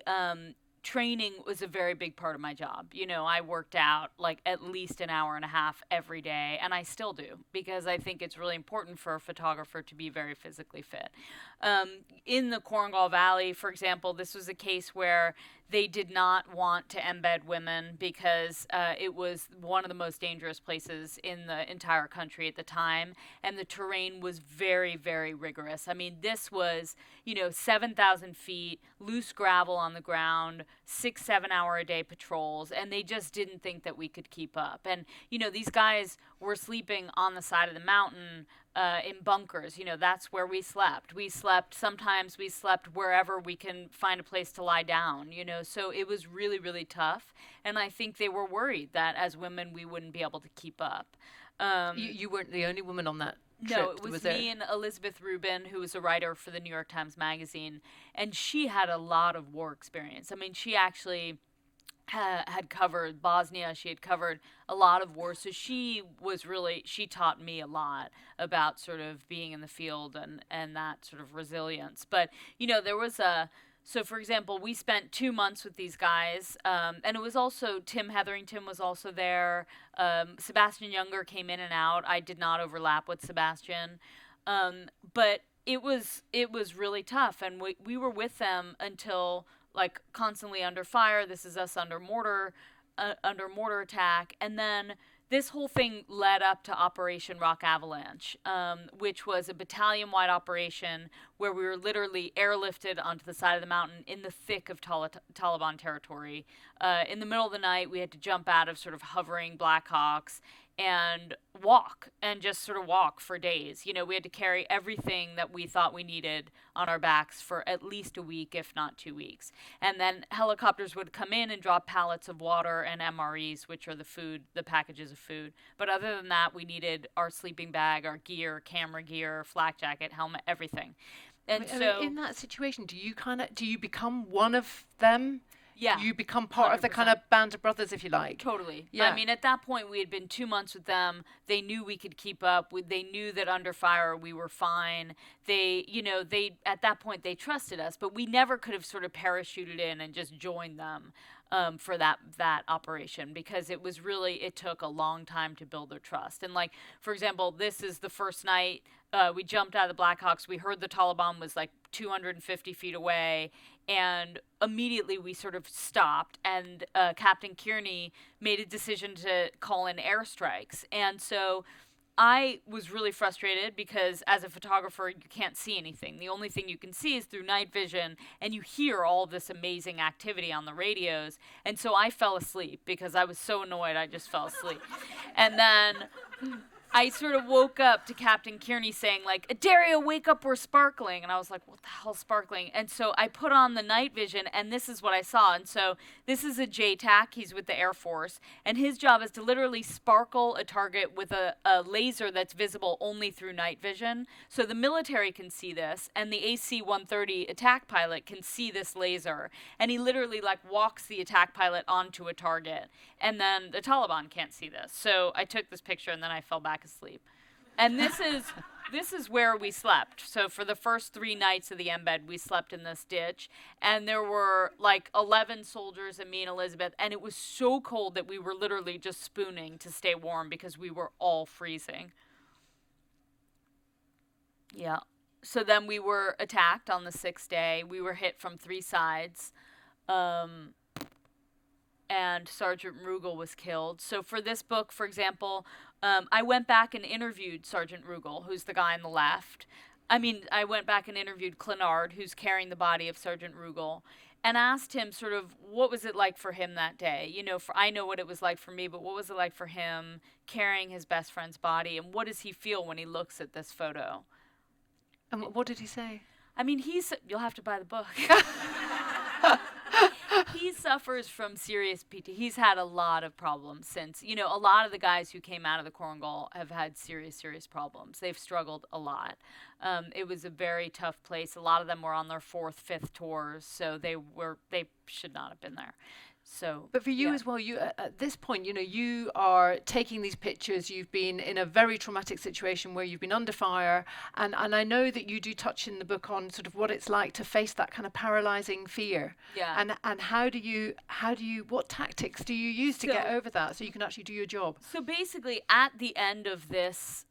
training was a very big part of my job. I worked out like at least an hour and a half every day, and I still do, because I think it's really important for a photographer to be very physically fit. In the Korangal Valley, for example, this was a case where they did not want to embed women because it was one of the most dangerous places in the entire country at the time, and the terrain was very, very rigorous. I mean, this was, 7,000 feet, loose gravel on the ground, 6-7 hour a day patrols, and they just didn't think that we could keep up. And, these guys were sleeping on the side of the mountain in bunkers. That's where we slept. Sometimes we slept wherever we can find a place to lie down, so it was really, really tough. And I think they were worried that as women, we wouldn't be able to keep up. You weren't the only woman on that trip. No, it was me and Elizabeth Rubin, who was a writer for the New York Times Magazine, and she had a lot of war experience. I mean, she actually had covered Bosnia. She had covered a lot of wars. So she taught me a lot about sort of being in the field and that sort of resilience. But, there was so for example, we spent 2 months with these guys, and it was also, Tim Hetherington was also there. Sebastian Younger came in and out. I did not overlap with Sebastian. But it was really tough, and we were with them until, like, constantly under fire. This is us under mortar attack. And then this whole thing led up to Operation Rock Avalanche, which was a battalion-wide operation where we were literally airlifted onto the side of the mountain in the thick of Taliban territory. In the middle of the night, we had to jump out of sort of hovering Blackhawks and just sort of walk for days. We had to carry everything that we thought we needed on our backs for at least a week, if not 2 weeks. And then helicopters would come in and drop pallets of water and MREs, which are the packages of food. But other than that, we needed our sleeping bag, our gear, camera gear, flak jacket, helmet, everything. And I mean, in that situation, do you become one of them? Yeah. You become part of the kind of band of brothers, if you like. Totally. Yeah. I mean, at that point, we had been 2 months with them. They knew we could keep up. They knew that under fire we were fine. They at that point, they trusted us, but we never could have sort of parachuted in and just joined them for that operation, because it took a long time to build their trust. And, like, for example, this is the first night we jumped out of the Blackhawks. We heard the Taliban was like 250 feet away, and immediately we sort of stopped, and Captain Kearney made a decision to call in airstrikes. And so I was really frustrated because as a photographer, you can't see anything. The only thing you can see is through night vision, and you hear all this amazing activity on the radios. And so I fell asleep because I was so annoyed, I just fell asleep. And then I sort of woke up to Captain Kearney saying, like, Addario, wake up, we're sparkling. And I was like, what the hell's sparkling? And so I put on the night vision, and this is what I saw. And so this is a JTAC. He's with the Air Force. And his job is to literally sparkle a target with a laser that's visible only through night vision. So the military can see this, and the AC-130 attack pilot can see this laser. And he literally, like, walks the attack pilot onto a target. And then the Taliban can't see this. So I took this picture, and then I fell back asleep. And this is where we slept. So for the first 3 nights of the embed, we slept in this ditch, and there were like 11 soldiers and me and Elizabeth, and it was so cold that we were literally just spooning to stay warm because we were all freezing. Yeah. So then we were attacked on the 6th day. We were hit from 3 sides. And Sergeant Rugal was killed. So for this book, for example, I went back and interviewed Sergeant Rugal, who's the guy on the left. I went back and interviewed Clenard, who's carrying the body of Sergeant Rugal, and asked him sort of what was it like for him that day. You know, I know what it was like for me, but what was it like for him carrying his best friend's body, and what does he feel when he looks at this photo? And what did he say? You'll have to buy the book. He suffers from serious PT. He's had a lot of problems since, a lot of the guys who came out of the Korengal have had serious problems. They've struggled a lot. It was a very tough place. A lot of them were on their 4th, 5th tours, so they should not have been there. So, but for you as well, you at this point, you are taking these pictures. You've been in a very traumatic situation where you've been under fire, and I know that you do touch in the book on sort of what it's like to face that kind of paralyzing fear. Yeah. And what tactics do you use to get over that so you can actually do your job? So basically, at the end of this,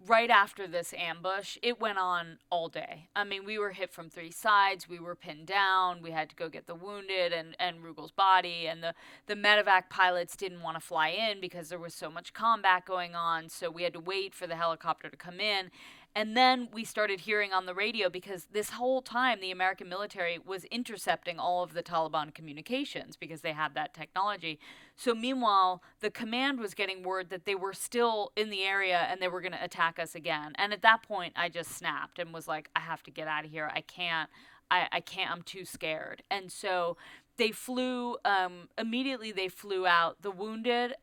right after this ambush, it went on all day. We were hit from 3 sides. We were pinned down. We had to go get the wounded and Rugal's body. And the medevac pilots didn't want to fly in because there was so much combat going on. So we had to wait for the helicopter to come in. And then we started hearing on the radio, because this whole time the American military was intercepting all of the Taliban communications because they had that technology. So meanwhile, the command was getting word that they were still in the area and they were going to attack us again. And at that point, I just snapped and was like, I have to get out of here. I can't, I'm too scared. And so they flew, immediately they flew out the wounded,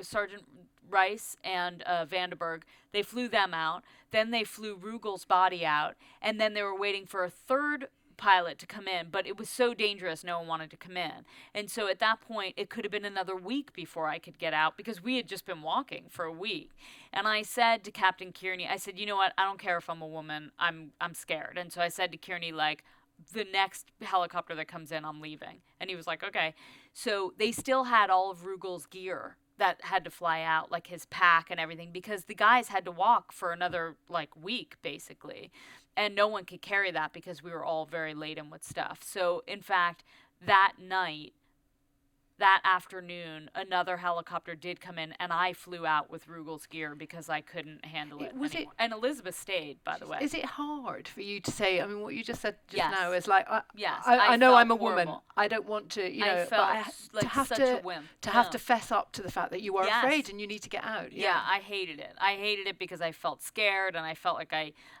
Sergeant Rice and Vandenberg, they flew them out. Then they flew Rugal's body out, and then they were waiting for a 3rd pilot to come in, but it was so dangerous no one wanted to come in. And so at that point, it could have been another week before I could get out, because we had just been walking for a week. And I said to Captain Kearney, I said, you know what, I don't care if I'm a woman, I'm scared. And so I said to Kearney, like, the next helicopter that comes in, I'm leaving. And he was like, okay. So they still had all of Rugal's gear that had to fly out, like his pack and everything, because the guys had to walk for another week basically, and no one could carry that because we were all very laden with stuff. So in fact, that afternoon, another helicopter did come in, and I flew out with Rugal's gear because I couldn't handle it anymore. And Elizabeth stayed, by the way. Is it hard for you to say, what you just said yes. now is like, yes, I know I'm a horrible. Woman. I don't want to, I felt like such a wimp. Have to fess up to the fact that you are yes. afraid and you need to get out. Yeah, I hated it. I hated it because I felt scared, and I felt like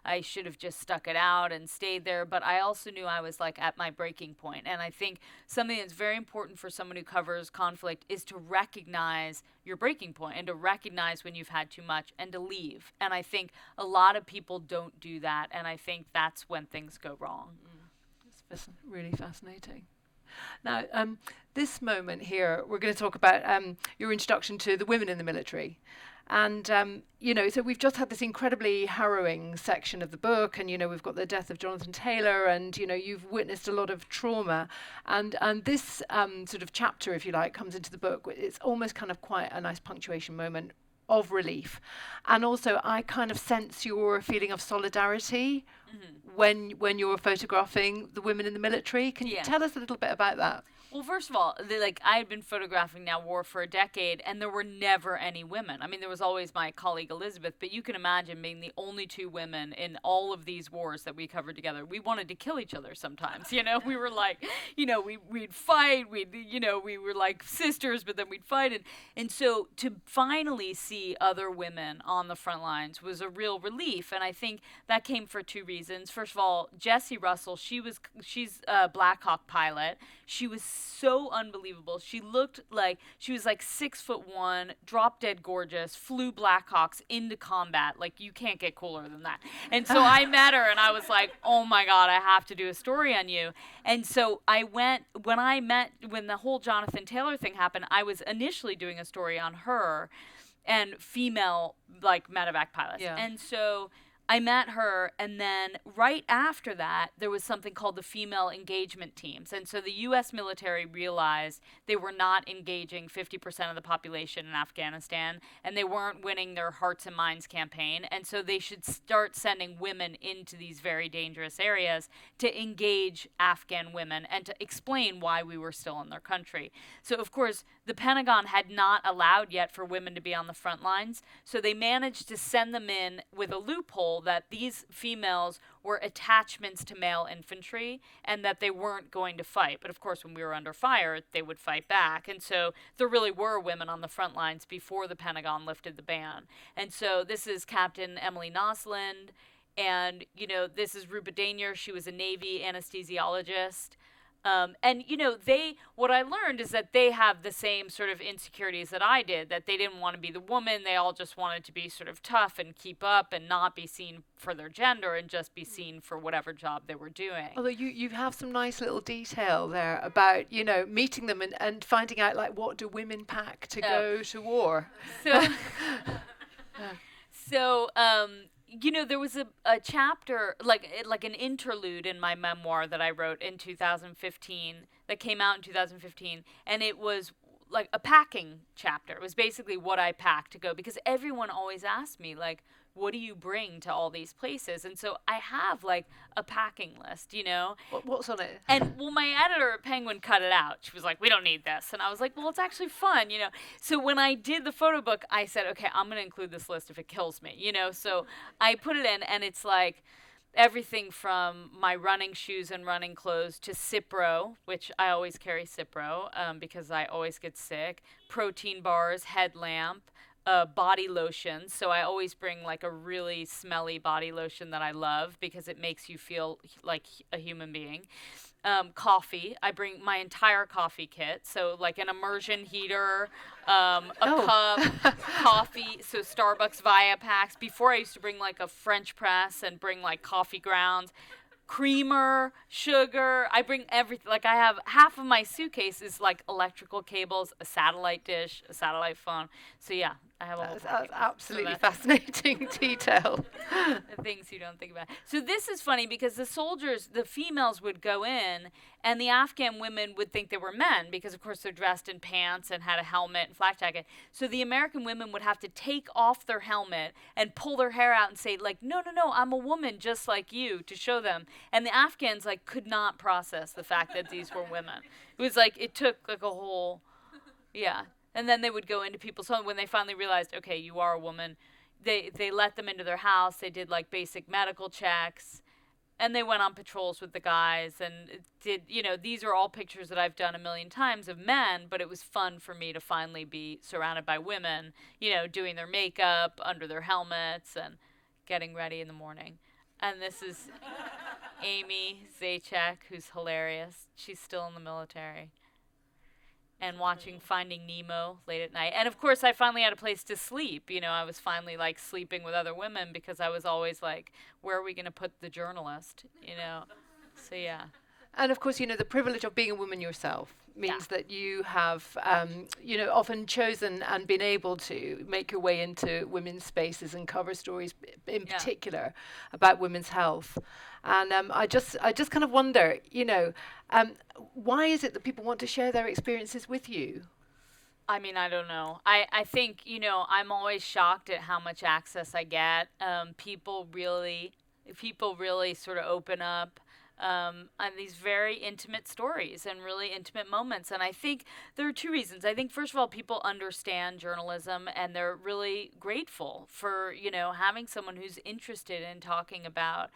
I should have just stuck it out and stayed there. But I also knew I was at my breaking point. And I think something that's very important for someone who covers conflict is to recognize your breaking point and to recognize when you've had too much and to leave. And I think a lot of people don't do that, and I think that's when things go wrong. It's really fascinating. Now, this moment here, we're going to talk about your introduction to the women in the military. And, so we've just had this incredibly harrowing section of the book, and, we've got the death of Jonathan Taylor, and, you've witnessed a lot of trauma. And this sort of chapter, if you like, comes into the book. It's almost kind of quite a nice punctuation moment of relief. And also, I kind of sense your feeling of solidarity when you're photographing the women in the military. Can you tell us a little bit about that? Well, first of all, I had been photographing now war for a decade, and there were never any women. I mean, there was always my colleague Elizabeth, but you can imagine being the only two women in all of these wars that we covered together. We wanted to kill each other sometimes, you know? We were like, you know, we'd fight, we were like sisters, but then we'd fight. And so to finally see other women on the front lines was a real relief, and I think that came for two reasons. First of all, Jessie Russell, she's a Black Hawk pilot. She was so unbelievable. She looked like she was like 6'1", drop dead gorgeous, flew Blackhawks into combat. Like, you can't get cooler than that. And so I met her and I was like, oh my God, I have to do a story on you. And so when the whole Jonathan Taylor thing happened, I was initially doing a story on her and female like medevac pilots. Yeah. And so I met her, and then right after that, there was something called the female engagement teams. And so the U.S. military realized they were not engaging 50% of the population in Afghanistan, and they weren't winning their Hearts and Minds campaign. And so they should start sending women into these very dangerous areas to engage Afghan women and to explain why we were still in their country. So, of course, the Pentagon had not allowed yet for women to be on the front lines, so they managed to send them in with a loophole that these females were attachments to male infantry and that they weren't going to fight. But of course, when we were under fire, they would fight back. And so there really were women on the front lines before the Pentagon lifted the ban. And so this is Captain Emily Nosland, and, you know, this is Rupa Danier. She was a Navy anesthesiologist. And, you know, what I learned is that they have the same sort of insecurities that I did, that they didn't want to be the woman. They all just wanted to be sort of tough and keep up and not be seen for their gender and just be seen for whatever job they were doing. Although you have some nice little detail there about, you know, meeting them and finding out, like, what do women pack to go to war? You know, there was a chapter, like an interlude in my memoir that I wrote in 2015, that came out in 2015, and it was like a packing chapter. It was basically what I packed to go, because everyone always asked me, like, what do you bring to all these places? And so I have, like, a packing list, you know? What's on it? And, well, my editor at Penguin cut it out. She was like, we don't need this. And I was like, well, it's actually fun, you know? So when I did the photo book, I said, okay, I'm going to include this list if it kills me, you know? So I put it in, and it's like everything from my running shoes and running clothes to Cipro, which I always carry Cipro because I always get sick, protein bars, headlamp, body lotion. So I always bring like a really smelly body lotion that I love because it makes you feel like a human being. Coffee. I bring my entire coffee kit. So like an immersion heater, cup, coffee. So Starbucks Via packs. Before I used to bring like a French press and bring like coffee grounds, creamer, sugar. I bring everything. Like I have half of my suitcase is like electrical cables, a satellite dish, a satellite phone. So yeah, I have a whole That's absolutely fascinating detail. The things you don't think about. So this is funny because the soldiers, the females would go in, and the Afghan women would think they were men because, of course, they're dressed in pants and had a helmet and flak jacket. So the American women would have to take off their helmet and pull their hair out and say, like, no, I'm a woman just like you, to show them. And the Afghans, like, could not process the fact that these were women. It was like, it took, like, a whole, yeah. And then they would go into people's homes when they finally realized, okay, you are a woman. They let them into their house. They did like basic medical checks, and they went on patrols with the guys and did, you know, these are all pictures that I've done a million times of men, but it was fun for me to finally be surrounded by women, you know, doing their makeup under their helmets and getting ready in the morning. And this is Amy Zajac, who's hilarious. She's still in the military. And watching Finding Nemo late at night. And of course, I finally had a place to sleep. You know, I was finally like sleeping with other women because I was always like, where are we going to put the journalist? You know? So, yeah. And of course, you know, the privilege of being a woman yourself means that you have, you know, often chosen and been able to make your way into women's spaces and cover stories in particular about women's health. And I just kind of wonder, you know, why is it that people want to share their experiences with you? I mean, I don't know. I think, you know, I'm always shocked at how much access I get. People really sort of open up. and these very intimate stories and really intimate moments. And I think there are two reasons. I think, first of all, people understand journalism and they're really grateful for, having someone who's interested in talking about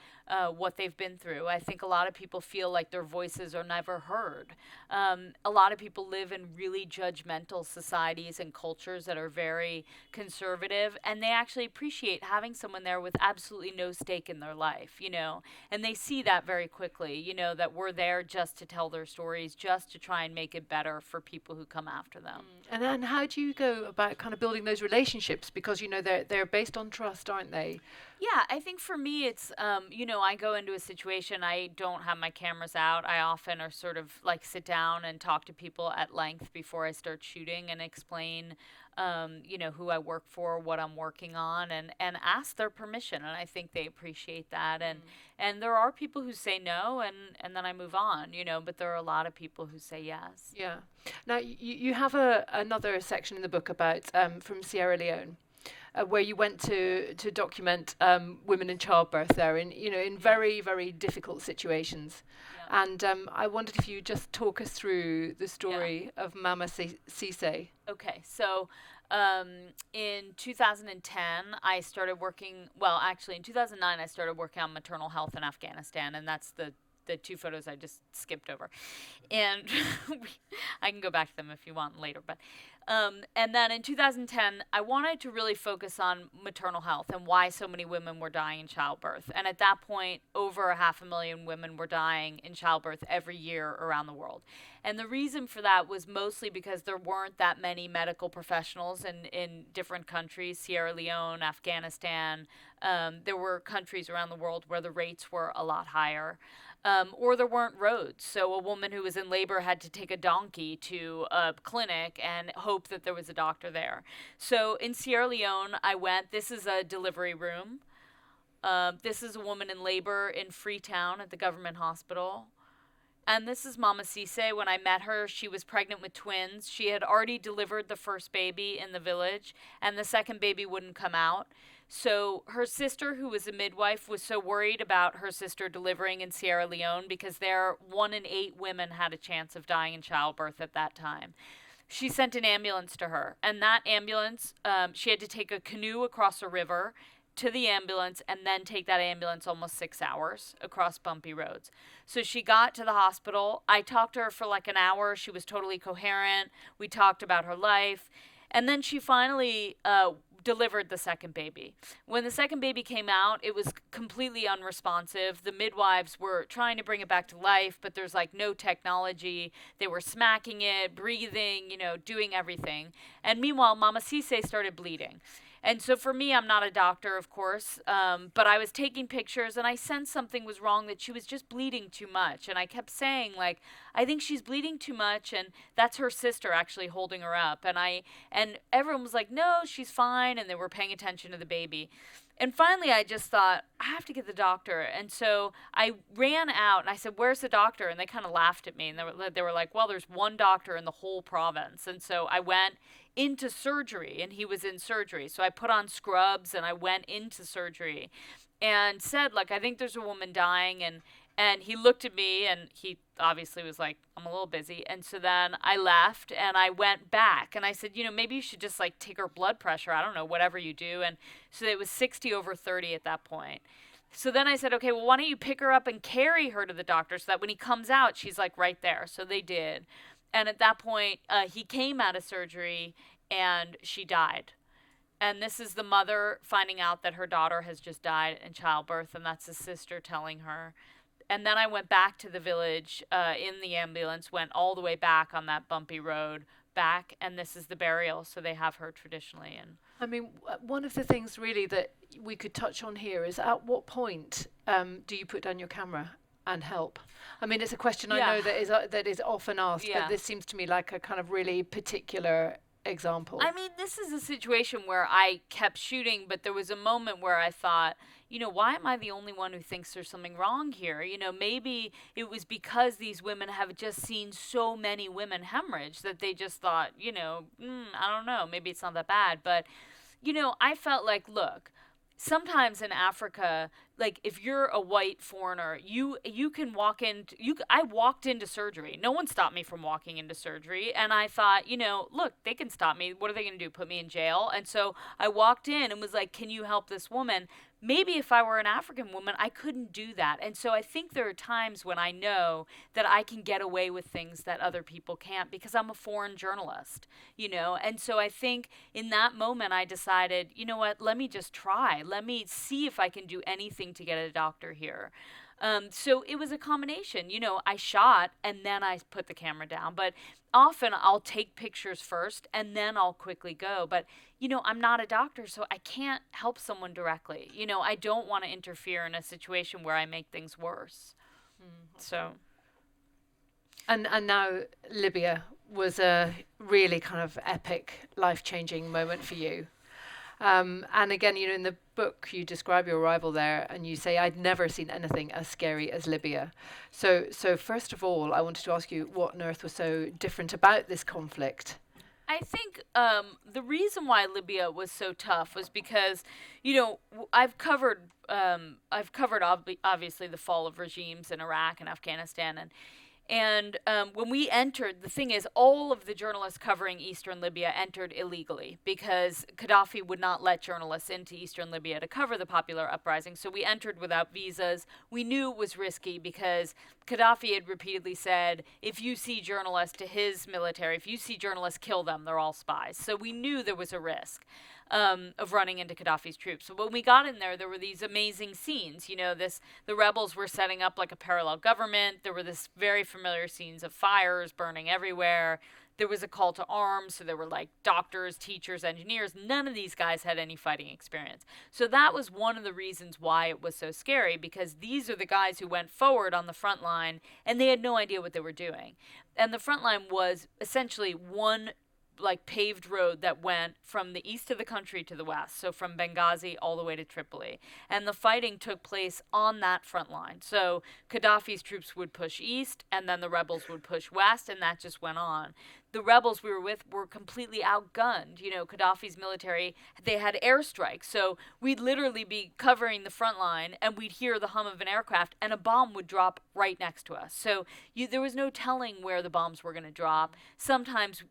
what they've been through. I think a lot of people feel like their voices are never heard. A lot of people live in really judgmental societies and cultures that are very conservative, and they actually appreciate having someone there with absolutely no stake in their life, and they see that very quickly, that we're there just to tell their stories, just to try and make it better for people who come after them. And then how do you go about kind of building those relationships? Because, they're based on trust, aren't they? Yeah, I think for me it's, I go into a situation, I don't have my cameras out. I often are sort of like sit down and talk to people at length before I start shooting and explain, who I work for, what I'm working on, and ask their permission. And I think they appreciate that. And there are people who say no, and then I move on, but there are a lot of people who say yes. Yeah. Now, you have another section in the book about from Sierra Leone. Where you went to document women in childbirth there in very, very difficult situations. Yeah. And I wondered if you just talk us through the story of Mama Cisse. Okay, so in 2010, I started working, in 2009, I started working on maternal health in Afghanistan, and that's the two photos I just skipped over. And I can go back to them if you want later. But and then in 2010, I wanted to really focus on maternal health and why so many women were dying in childbirth. And at that point, over 500,000 women were dying in childbirth every year around the world. And the reason for that was mostly because there weren't that many medical professionals in different countries, Sierra Leone, Afghanistan. There were countries around the world where the rates were a lot higher. Or there weren't roads. So a woman who was in labor had to take a donkey to a clinic and hope that there was a doctor there. So in Sierra Leone, I went. This is a delivery room. This is a woman in labor in Freetown at the government hospital. And this is Mama Cisse. When I met her, she was pregnant with twins. She had already delivered the first baby in the village, and the second baby wouldn't come out. So her sister, who was a midwife, was so worried about her sister delivering in Sierra Leone because there 1 in 8 women had a chance of dying in childbirth at that time. She sent an ambulance to her, and that ambulance, she had to take a canoe across a river to the ambulance and then take that ambulance almost 6 hours across bumpy roads. So she got to the hospital. I talked to her for like an hour. She was totally coherent. We talked about her life. And then she finally delivered the second baby. When the second baby came out, it was completely unresponsive. The midwives were trying to bring it back to life, but there's like no technology. They were smacking it, breathing, doing everything. And meanwhile, Mama Cisse started bleeding. And so for me, I'm not a doctor, of course, but I was taking pictures and I sensed something was wrong, that she was just bleeding too much. And I kept saying, like, I think she's bleeding too much, and that's her sister actually holding her up. And everyone was like, no, she's fine, and they were paying attention to the baby. And finally, I just thought, I have to get the doctor. And so I ran out and I said, where's the doctor? And they kind of laughed at me. And they were like, well, there's one doctor in the whole province. And so I went into surgery, and he was in surgery. So I put on scrubs and I went into surgery and said, like, I think there's a woman dying. And he looked at me and he obviously was like, I'm a little busy. And so then I left and I went back and I said, maybe you should just like take her blood pressure. I don't know, whatever you do. And so it was 60/30 at that point. So then I said, okay, well, why don't you pick her up and carry her to the doctor so that when he comes out, she's like right there. So they did. And at that point, he came out of surgery and she died. And this is the mother finding out that her daughter has just died in childbirth, and that's the sister telling her. And then I went back to the village in the ambulance, went all the way back on that bumpy road back, and this is the burial. So they have her traditionally. And I mean, one of the things really that we could touch on here is at what point do you put down your camera and help? I mean, it's a question I know that is often asked, but this seems to me like a kind of really particular example. I mean, this is a situation where I kept shooting, but there was a moment where I thought, why am I the only one who thinks there's something wrong here? Maybe it was because these women have just seen so many women hemorrhage that they just thought, I don't know, maybe it's not that bad. But, I felt like, look, sometimes in Africa, like if you're a white foreigner, you can walk in. I walked into surgery. No one stopped me from walking into surgery, and I thought, look, they can stop me. What are they going to do? Put me in jail? And so I walked in and was like, "Can you help this woman?" Maybe if I were an African woman, I couldn't do that. And so I think there are times when I know that I can get away with things that other people can't because I'm a foreign journalist, And so I think in that moment I decided, you know what, let me just try. Let me see if I can do anything to get a doctor here. So it was a combination. I shot and then I put the camera down. But often I'll take pictures first and then I'll quickly go. But, I'm not a doctor, so I can't help someone directly. I don't want to interfere in a situation where I make things worse. So. And now Libya was a really kind of epic, life-changing moment for you. And again, in the book, you describe your arrival there and you say, I'd never seen anything as scary as Libya. So first of all, I wanted to ask you what on earth was so different about this conflict? I think the reason why Libya was so tough was because, I've covered obviously the fall of regimes in Iraq and Afghanistan, and when we entered, the thing is, all of the journalists covering eastern Libya entered illegally because Gaddafi would not let journalists into eastern Libya to cover the popular uprising. So we entered without visas. We knew it was risky because Gaddafi had repeatedly said, if you see journalists, to his military, if you see journalists, kill them. They're all spies. So we knew there was a risk of running into Gaddafi's troops. So when we got in there were these amazing scenes. The rebels were setting up like a parallel government. There were this very familiar scenes of fires burning everywhere. There was a call to arms, so there were like doctors, teachers, engineers. None of these guys had any fighting experience. So that was one of the reasons why it was so scary, because these are the guys who went forward on the front line, and they had no idea what they were doing. And the front line was essentially one paved road that went from the east of the country to the west, so from Benghazi all the way to Tripoli. And the fighting took place on that front line. So Gaddafi's troops would push east, and then the rebels would push west, and that just went on. The rebels we were with were completely outgunned. Gaddafi's military, they had airstrikes. So we'd literally be covering the front line, and we'd hear the hum of an aircraft, and a bomb would drop right next to us. So there was no telling where the bombs were going to drop. Sometimes,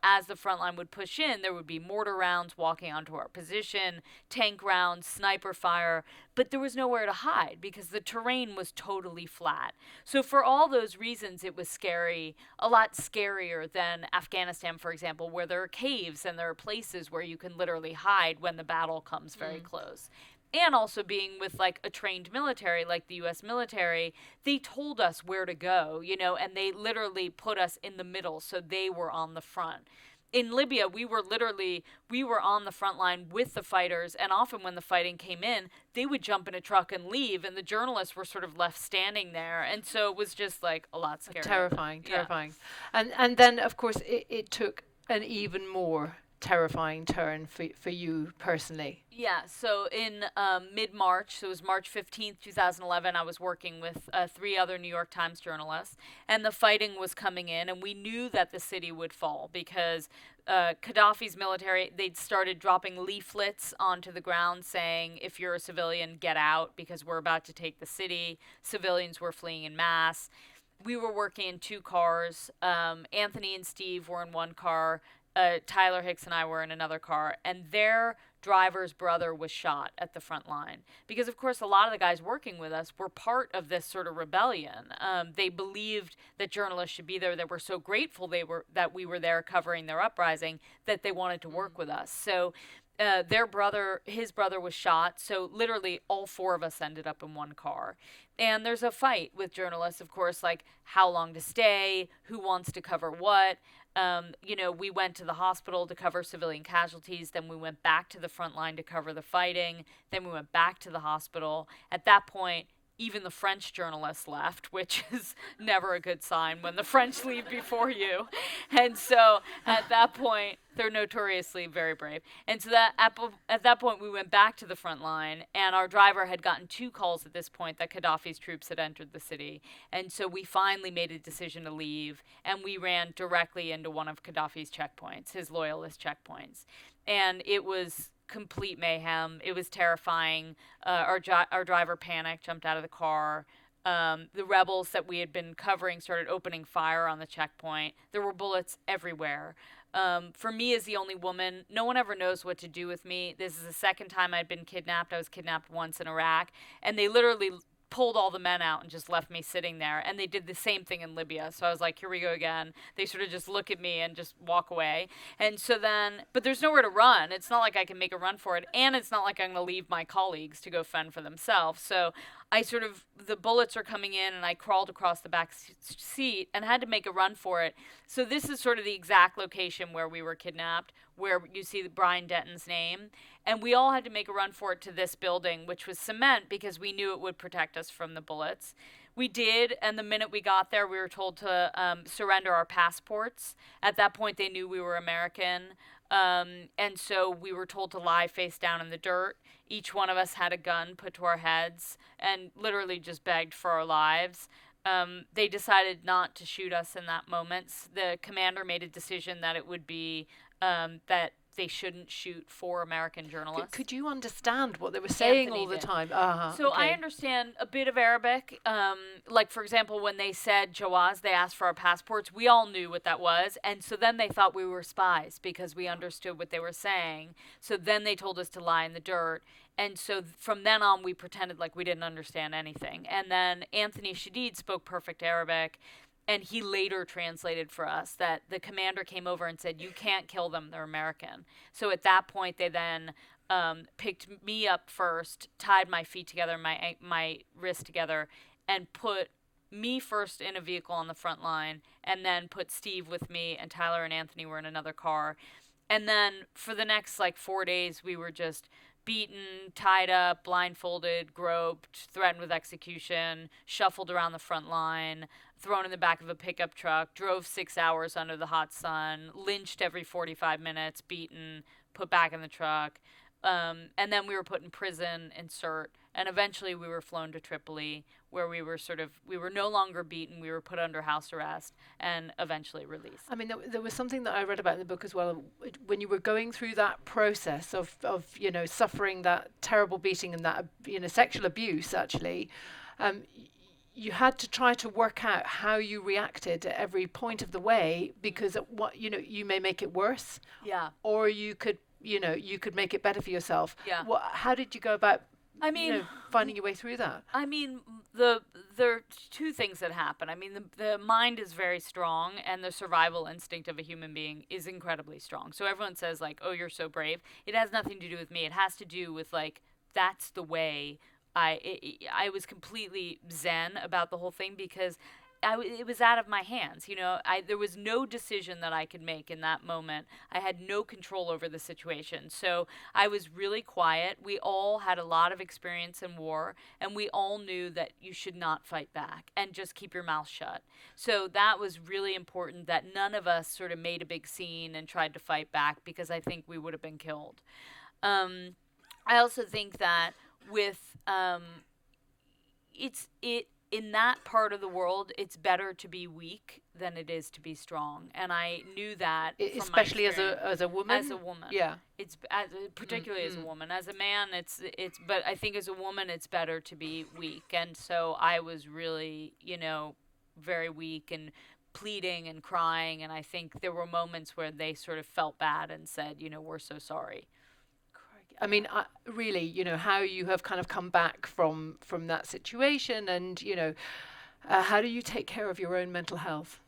as the front line would push in, there would be mortar rounds walking onto our position, tank rounds, sniper fire, but there was nowhere to hide because the terrain was totally flat. So for all those reasons, it was scary, a lot scarier than Afghanistan, for example, where there are caves and there are places where you can literally hide when the battle comes very close. And also being with a trained military like the U.S. military, they told us where to go, and they literally put us in the middle, so they were on the front. In Libya, we were on the front line with the fighters, and often when the fighting came in, they would jump in a truck and leave, and the journalists were sort of left standing there, and so it was just a lot scarier. Terrifying. Yeah. And then, of course, it took an even more terrifying turn for you personally. Yeah, so in mid-March, so it was March 15th, 2011, I was working with 3 other New York Times journalists, and the fighting was coming in, and we knew that the city would fall because Gaddafi's military, they'd started dropping leaflets onto the ground saying, if you're a civilian, get out because we're about to take the city. Civilians were fleeing in mass. We were working in 2 cars. Anthony and Steve were in one car. Tyler Hicks and I were in another car, and their driver's brother was shot at the front line. Because, of course, a lot of the guys working with us were part of this sort of rebellion. They believed that journalists should be there. They were so grateful that we were there covering their uprising that they wanted to work with us. So his brother was shot, so literally all 4 of us ended up in one car. And there's a fight with journalists, of course, how long to stay, who wants to cover what. We went to the hospital to cover civilian casualties, then we went back to the front line to cover the fighting, then we went back to the hospital. At that point, even the French journalists left, which is never a good sign when the French leave before you. And so at that point, they're notoriously very brave. And so at that point, we went back to the front line, and our driver had gotten 2 calls at this point that Gaddafi's troops had entered the city. And so we finally made a decision to leave, and we ran directly into one of Gaddafi's checkpoints, his loyalist checkpoints. And it was complete mayhem. It was terrifying. Our driver panicked, jumped out of the car. The rebels that we had been covering started opening fire on the checkpoint. There were bullets everywhere. For me, as the only woman, no one ever knows what to do with me. This is the second time I'd been kidnapped. I was kidnapped once in Iraq, and they literally pulled all the men out and just left me sitting there. And they did the same thing in Libya. So I was like, here we go again. They sort of just look at me and just walk away. And so then, but there's nowhere to run. It's not like I can make a run for it. And it's not like I'm going to leave my colleagues to go fend for themselves. So I sort of, the bullets are coming in, and I crawled across the back seat and had to make a run for it. So this is sort of the exact location where we were kidnapped, where you see Brian Denton's name. And we all had to make a run for it to this building, which was cement, because we knew it would protect us from the bullets. We did, and the minute we got there, we were told to surrender our passports. At that point, they knew we were American. And so we were told to lie face down in the dirt. Each one of us had a gun put to our heads and literally just begged for our lives. They decided not to shoot us in that moment. The commander made a decision that it would be that they shouldn't shoot 4 American journalists. Could you understand what they were saying Anthony all the did. time? So okay. I understand a bit of Arabic. Like, for example, when they said Jawaz, they asked for our passports. We all knew what that was. And so then they thought we were spies because we understood what they were saying. So then they told us to lie in the dirt. And so from then on, we pretended like we didn't understand anything. And then Anthony Shadid spoke perfect Arabic. And he later translated for us that the commander came over and said, you can't kill them, they're American. So at that point, they then picked me up first, tied my feet together, my wrists together, and put me first in a vehicle on the front line, and then put Steve with me, and Tyler and Anthony were in another car. And then for the next 4 days, we were just beaten, tied up, blindfolded, groped, threatened with execution, shuffled around the front line, thrown in the back of a pickup truck, drove 6 hours under the hot sun, lynched every 45 minutes, beaten, put back in the truck. And then we were put in prison in Sirte. And eventually we were flown to Tripoli, where we were no longer beaten. We were put under house arrest and eventually released. I mean, there was something that I read about in the book as well. When you were going through that process of suffering that terrible beating and that, sexual abuse, actually, you had to try to work out how you reacted at every point of the way, because you may make it worse. Yeah. Or you could make it better for yourself. Yeah. How did you go about finding your way through that? I mean, there are 2 things that happen. I mean, the mind is very strong, and the survival instinct of a human being is incredibly strong. So everyone says, oh, you're so brave. It has nothing to do with me. It has to do with, that's the way I was completely zen about the whole thing, because it was out of my hands. There was no decision that I could make in that moment. I had no control over the situation. So I was really quiet. We all had a lot of experience in war, and we all knew that you should not fight back and just keep your mouth shut. So that was really important, that none of us sort of made a big scene and tried to fight back, because I think we would have been killed. I also think that with in that part of the world, it's better to be weak than it is to be strong, and I knew that. Especially as a woman. As a woman, yeah. It's particularly as a woman. As a man, it's. But I think as a woman, it's better to be weak, and so I was really, very weak and pleading and crying, and I think there were moments where they sort of felt bad and said, we're so sorry. I mean, really, how you have kind of come back from that situation, and how do you take care of your own mental health?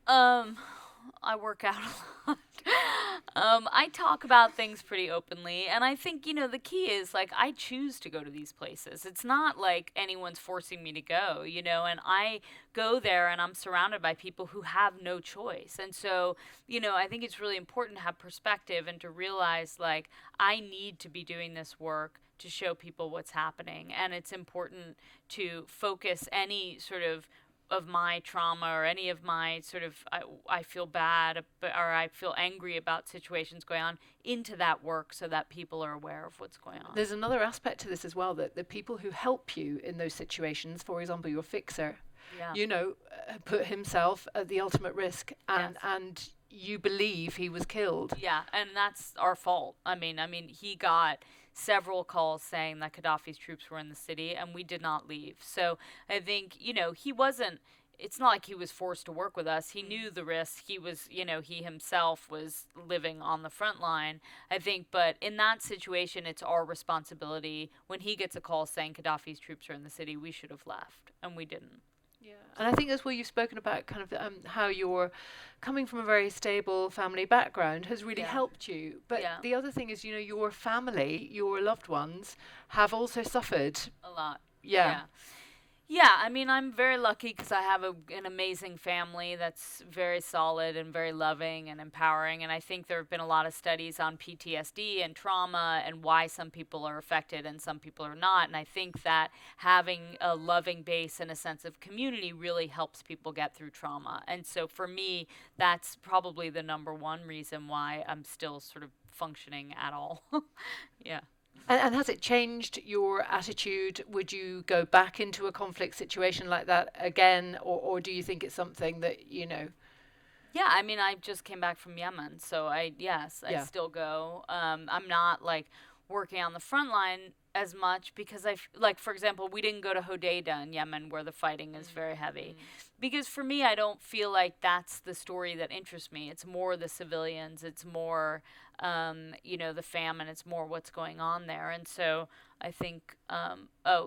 I work out a lot. I talk about things pretty openly, and I think, the key is, I choose to go to these places. It's not like anyone's forcing me to go, and I go there and I'm surrounded by people who have no choice. And so, I think it's really important to have perspective and to realize, I need to be doing this work to show people what's happening, and it's important to focus any sort of my trauma or any of my sort of I feel bad or I feel angry about situations going on into that work, so that people are aware of what's going on. There's another aspect to this as well, that the people who help you in those situations, for example, your fixer, put himself at the ultimate risk, and you believe he was killed. Yeah, and that's our fault. I mean, he got several calls saying that Gaddafi's troops were in the city, and we did not leave. So I think, he wasn't. It's not like he was forced to work with us. He knew the risk. He was, he himself was living on the front line, I think. But in that situation, it's our responsibility. When he gets a call saying Gaddafi's troops are in the city, we should have left, and we didn't. Yeah, and I think that's where you've spoken about kind of how you're coming from a very stable family background has really helped you. But the other thing is, your family, your loved ones, have also suffered a lot. Yeah. Yeah, I mean, I'm very lucky because I have an amazing family that's very solid and very loving and empowering. And I think there have been a lot of studies on PTSD and trauma and why some people are affected and some people are not. And I think that having a loving base and a sense of community really helps people get through trauma. And so for me, that's probably the number one reason why I'm still sort of functioning at all. Yeah. And has it changed your attitude? Would you go back into a conflict situation like that again, or do you think it's something that, Yeah, I mean, I just came back from Yemen, so I still go. I'm not like working on the front line as much because for example, we didn't go to Hodeidah in Yemen where the fighting is very heavy. Because for me, I don't feel like that's the story that interests me. It's more the civilians. It's more, the famine. It's more what's going on there. And so I think,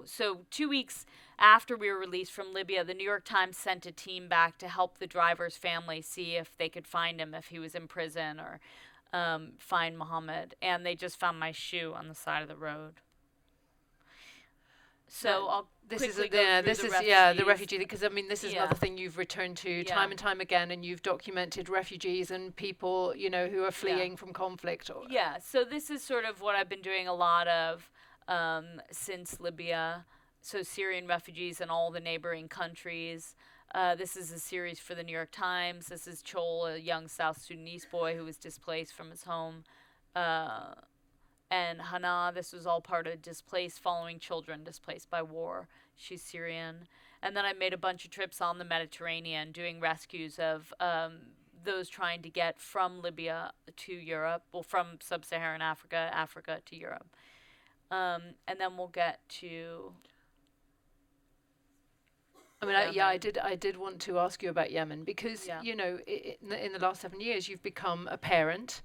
so 2 weeks after we were released from Libya, the New York Times sent a team back to help the driver's family see if they could find him, if he was in prison, or find Mohammed. And they just found my shoe on the side of the road. So I'll quickly go through the refugee, because I mean this is another thing you've returned to time and time again, and you've documented refugees and people who are fleeing from conflict. So this is sort of what I've been doing a lot of since Libya. So Syrian refugees in all the neighboring countries. This is a series for the New York Times. This is Chol, a young South Sudanese boy who was displaced from his home. And Hana, this was all part of following children displaced by war. She's Syrian. And then I made a bunch of trips on the Mediterranean doing rescues of those trying to get from Libya to Europe, from sub-Saharan Africa to Europe. And then we'll get to... I mean, I did want to ask you about Yemen because, in the last 7 years, you've become a parent.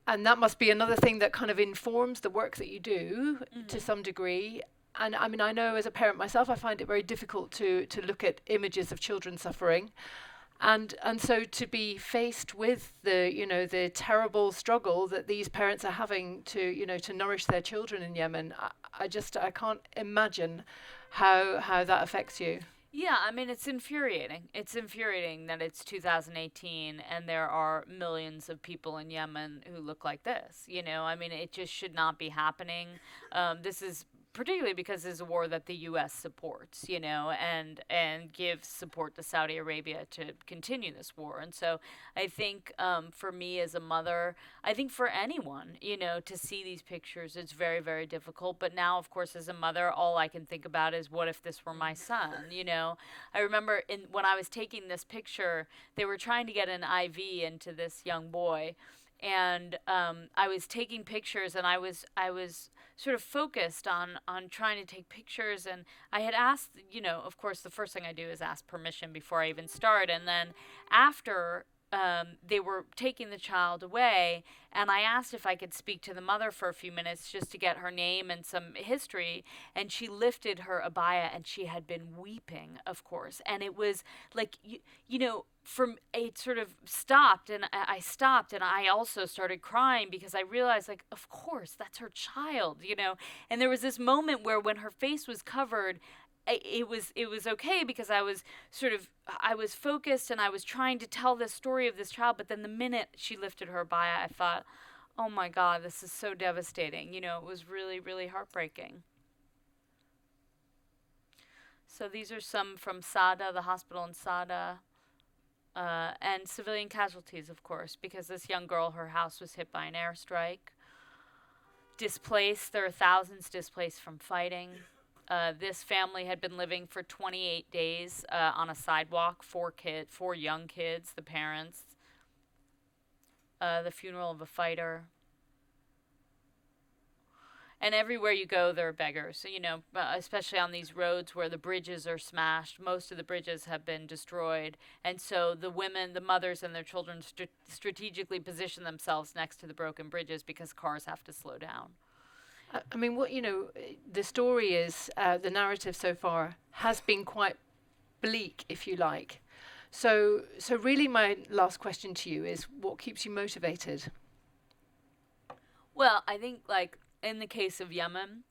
And that must be another thing that kind of informs the work that you do to some degree. And I mean, I know as a parent myself, I find it very difficult to look at images of children suffering. And so to be faced with the terrible struggle that these parents are having to nourish their children in Yemen, I can't imagine how that affects you. Yeah, I mean, it's infuriating. It's infuriating that it's 2018 and there are millions of people in Yemen who look like this. I mean, it just should not be happening. This is particularly because it's a war that the U.S. supports, and gives support to Saudi Arabia to continue this war. And so I think for me as a mother, I think for anyone, to see these pictures, it's very, very difficult. But now, of course, as a mother, all I can think about is what if this were my son, I remember when I was taking this picture, they were trying to get an IV into this young boy. And I was taking pictures, and I was sort of focused on trying to take pictures. And I had asked, of course, the first thing I do is ask permission before I even start. And then after they were taking the child away, and I asked if I could speak to the mother for a few minutes just to get her name and some history, and she lifted her abaya, and she had been weeping, of course. And it was like, it sort of stopped, and I stopped, and I also started crying because I realized, like, of course, that's her child, And there was this moment where when her face was covered, it was okay because I was focused and I was trying to tell the story of this child. But then the minute she lifted her abaya, I thought, oh my God, this is so devastating. It was really, really heartbreaking. So these are some from Sada, the hospital in Sada. And civilian casualties, of course, because this young girl, her house was hit by an airstrike. Displaced, there are thousands displaced from fighting. This family had been living for 28 days on a sidewalk, four young kids, the parents, the funeral of a fighter. And everywhere you go, there are beggars. So, especially on these roads where the bridges are smashed. Most of the bridges have been destroyed. And so the women, the mothers and their children strategically position themselves next to the broken bridges because cars have to slow down. I mean, the story is, the narrative so far has been quite bleak, if you like. So really my last question to you is, what keeps you motivated? Well, I think, in the case of Yemen,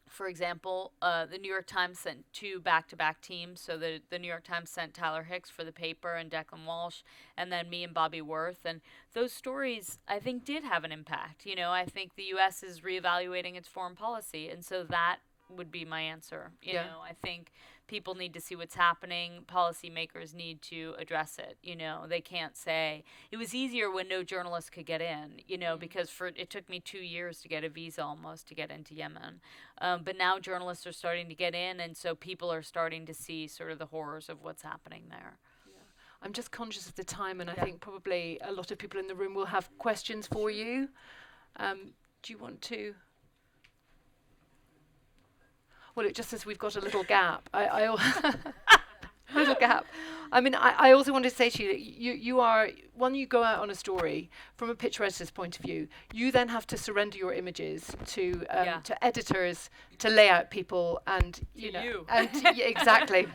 for example, the New York Times sent 2 back-to-back teams. So the New York Times sent Tyler Hicks for the paper and Declan Walsh, and then me and Bobby Worth. And those stories, I think, did have an impact. I think the U.S. is reevaluating its foreign policy, and so that would be my answer. I think people need to see what's happening. Policymakers need to address it. They can't say it was easier when no journalists could get in. Because it took me 2 years to get a visa almost to get into Yemen. But now journalists are starting to get in, and so people are starting to see sort of the horrors of what's happening there. I'm just conscious of the time, and I think probably a lot of people in the room will have questions for you. Do you want to? Well, it just says we've got a little gap. Little gap. I mean, I also wanted to say to you that you are, when you go out on a story, from a picture editor's point of view, you then have to surrender your images to editors, to layout people, and exactly.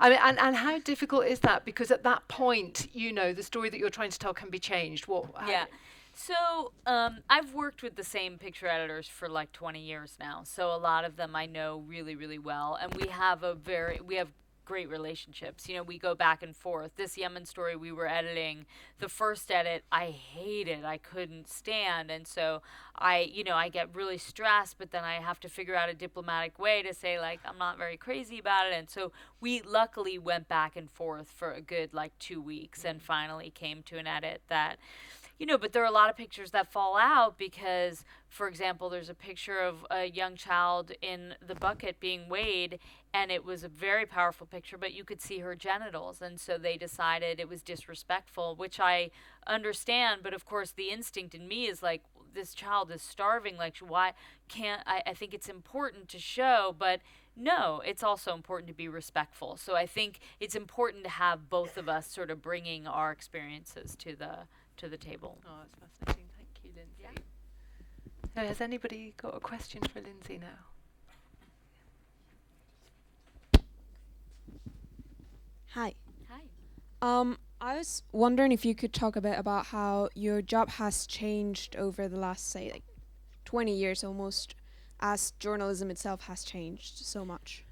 I mean, and how difficult is that? Because at that point, the story that you're trying to tell can be changed. So I've worked with the same picture editors for 20 years now. So a lot of them I know really, really well, and we have great relationships. We go back and forth. This Yemen story we were editing, the first edit I hated, I couldn't stand, and so I get really stressed, but then I have to figure out a diplomatic way to say I'm not very crazy about it, and so we luckily went back and forth for a good 2 weeks and finally came to an edit that. But there are a lot of pictures that fall out because, for example, there's a picture of a young child in the bucket being weighed, and it was a very powerful picture, but you could see her genitals, and so they decided it was disrespectful, which I understand, but of course the instinct in me is this child is starving, why can't I think it's important to show, but no, it's also important to be respectful. So I think it's important to have both of us sort of bringing our experiences to the table. Oh, that's fascinating. Thank you, Lynsey. Yeah. So has anybody got a question for Lynsey now? Hi. Hi. I was wondering if you could talk a bit about how your job has changed over the last, say, 20 years almost, as journalism itself has changed so much.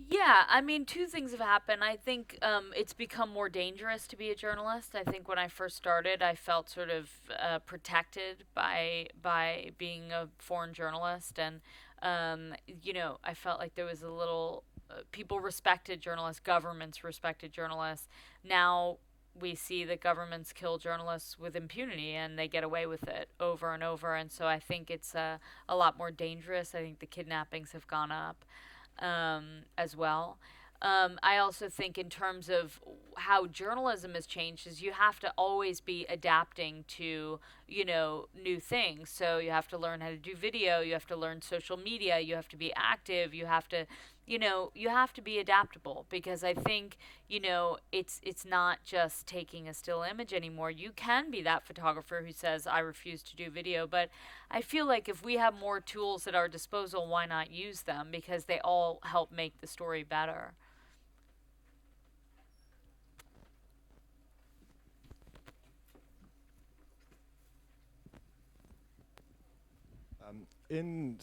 Yeah, I mean, 2 things have happened. I think it's become more dangerous to be a journalist. I think when I first started, I felt sort of protected by being a foreign journalist, and I felt like there was a little people respected journalists, governments respected journalists. Now we see that governments kill journalists with impunity, and they get away with it over and over. And so I think it's a lot more dangerous. I think the kidnappings have gone up. As well. I also think in terms of how journalism has changed is you have to always be adapting to, new things. So you have to learn how to do video, you have to learn social media, you have to be active, you have to be adaptable, because I think, it's not just taking a still image anymore. You can be that photographer who says, I refuse to do video, but I feel like if we have more tools at our disposal, why not use them? Because they all help make the story better. In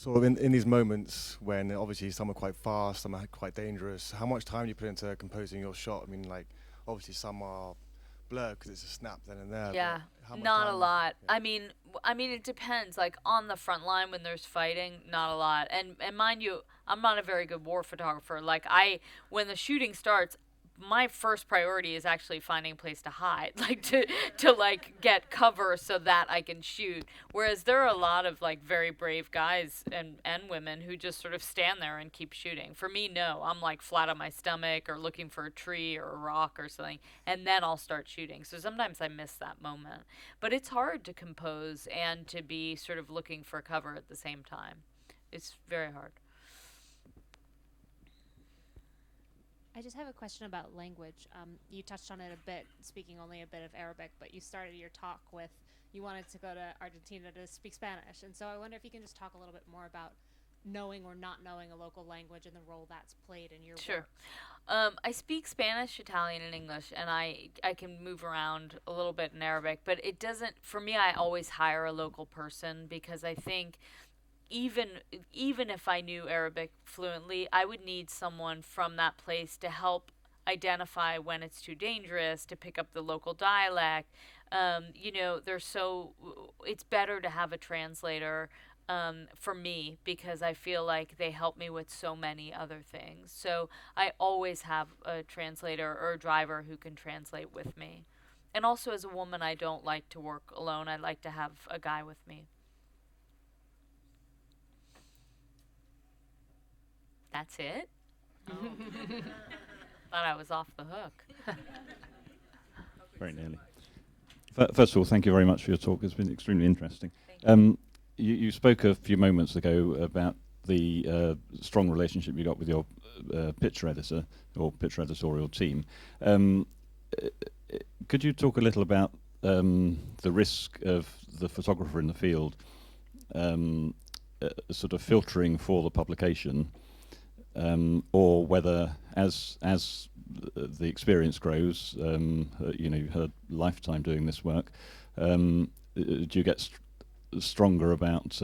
these moments when obviously some are quite fast, some are quite dangerous, how much time do you put into composing your shot? I mean, obviously some are blurred because it's a snap then and there. Yeah, how much not time? a lot. Yeah. I mean, it depends. On the front line when there's fighting, not a lot. And mind you, I'm not a very good war photographer. When the shooting starts, my first priority is actually finding a place to hide, like to like get cover so that I can shoot. Whereas there are a lot of like very brave guys and women who just sort of stand there and keep shooting. For me, no, I'm like flat on my stomach or looking for a tree or a rock or something, and then I'll start shooting. So sometimes I miss that moment. But it's hard to compose and to be sort of looking for cover at the same time. It's very hard. I just have a question about language. You touched on it a bit, speaking only a bit of Arabic, but you started your talk with you wanted to go to Argentina to speak Spanish. And so I wonder if you can just talk a little bit more about knowing or not knowing a local language and the role that's played in your Sure. work. I speak Spanish, Italian, and English, and I can move around a little bit in Arabic, but it doesn't, for me, I always hire a local person because I think even if I knew Arabic fluently, I would need someone from that place to help identify when it's too dangerous, to pick up the local dialect. It's better to have a translator for me because I feel like they help me with so many other things. So I always have a translator or a driver who can translate with me. And also as a woman, I don't like to work alone. I like to have a guy with me. That's it? Oh. Thought I was off the hook. Very nearly. First of all, thank you very much for your talk. It's been extremely interesting. You spoke a few moments ago about the strong relationship you got with your picture editor or picture editorial team. Could you talk a little about the risk of the photographer in the field sort of filtering for the publication, or whether as the experience grows, her lifetime doing this work, do you get stronger about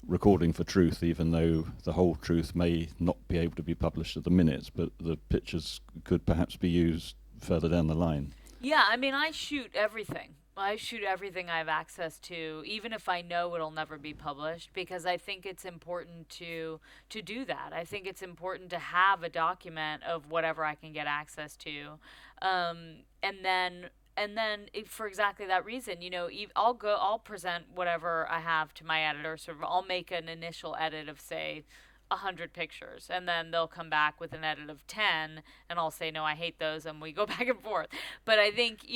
recording for truth, even though the whole truth may not be able to be published at the minute, but the pictures could perhaps be used further down the line? Yeah, I mean, I shoot everything. I shoot everything I have access to, even if I know it'll never be published, because I think it's important to do that. I think it's important to have a document of whatever I can get access to, and then for exactly that reason, I'll present whatever I have to my editor. Sort of, I'll make an initial edit of say 100 pictures, and then they'll come back with an edit of 10, and I'll say no, I hate those, and we go back and forth. But I think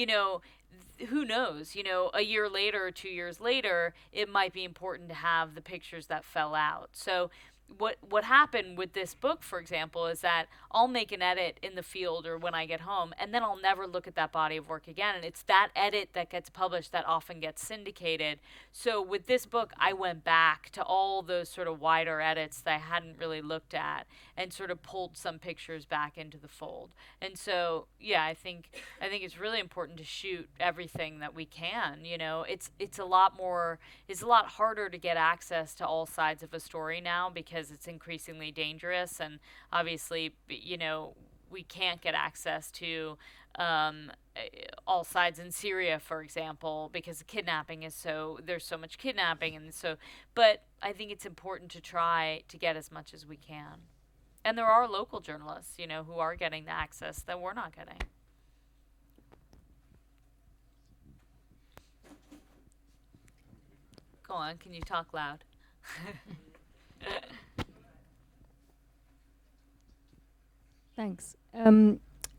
who knows, a year later, 2 years later, it might be important to have the pictures that fell out. So what happened with this book, for example, is that I'll make an edit in the field or when I get home, and then I'll never look at that body of work again. And it's that edit that gets published that often gets syndicated. So with this book, I went back to all those sort of wider edits that I hadn't really looked at and sort of pulled some pictures back into the fold. And so, yeah, I think it's really important to shoot everything that we can. It's a lot harder to get access to all sides of a story now because it's increasingly dangerous, and obviously, we can't get access to all sides in Syria, for example, because kidnapping there's so much kidnapping, and so, but I think it's important to try to get as much as we can. And there are local journalists, who are getting the access that we're not getting. Go on, can you talk loud? Thanks.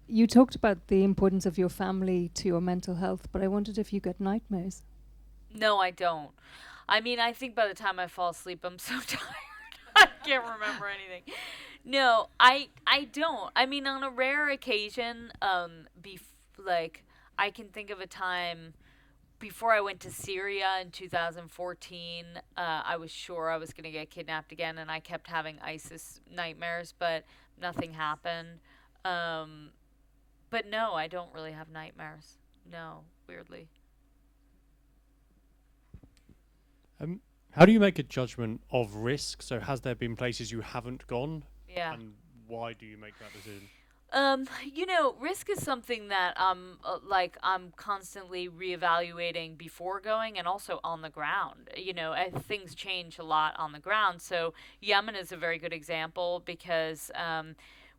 You talked about the importance of your family to your mental health, but I wondered if you get nightmares. No, I don't. I mean, I think by the time I fall asleep, I'm so tired. I can't remember anything. No, I don't. I mean, on a rare occasion, I can think of a time before I went to Syria in 2014, I was sure I was going to get kidnapped again, and I kept having ISIS nightmares, but nothing happened. But no, I don't really have nightmares. No, weirdly. How do you make a judgment of risk? So has there been places you haven't gone? Yeah. And why do you make that decision? Risk is something that I'm constantly reevaluating before going and also on the ground. Things change a lot on the ground. So Yemen is a very good example because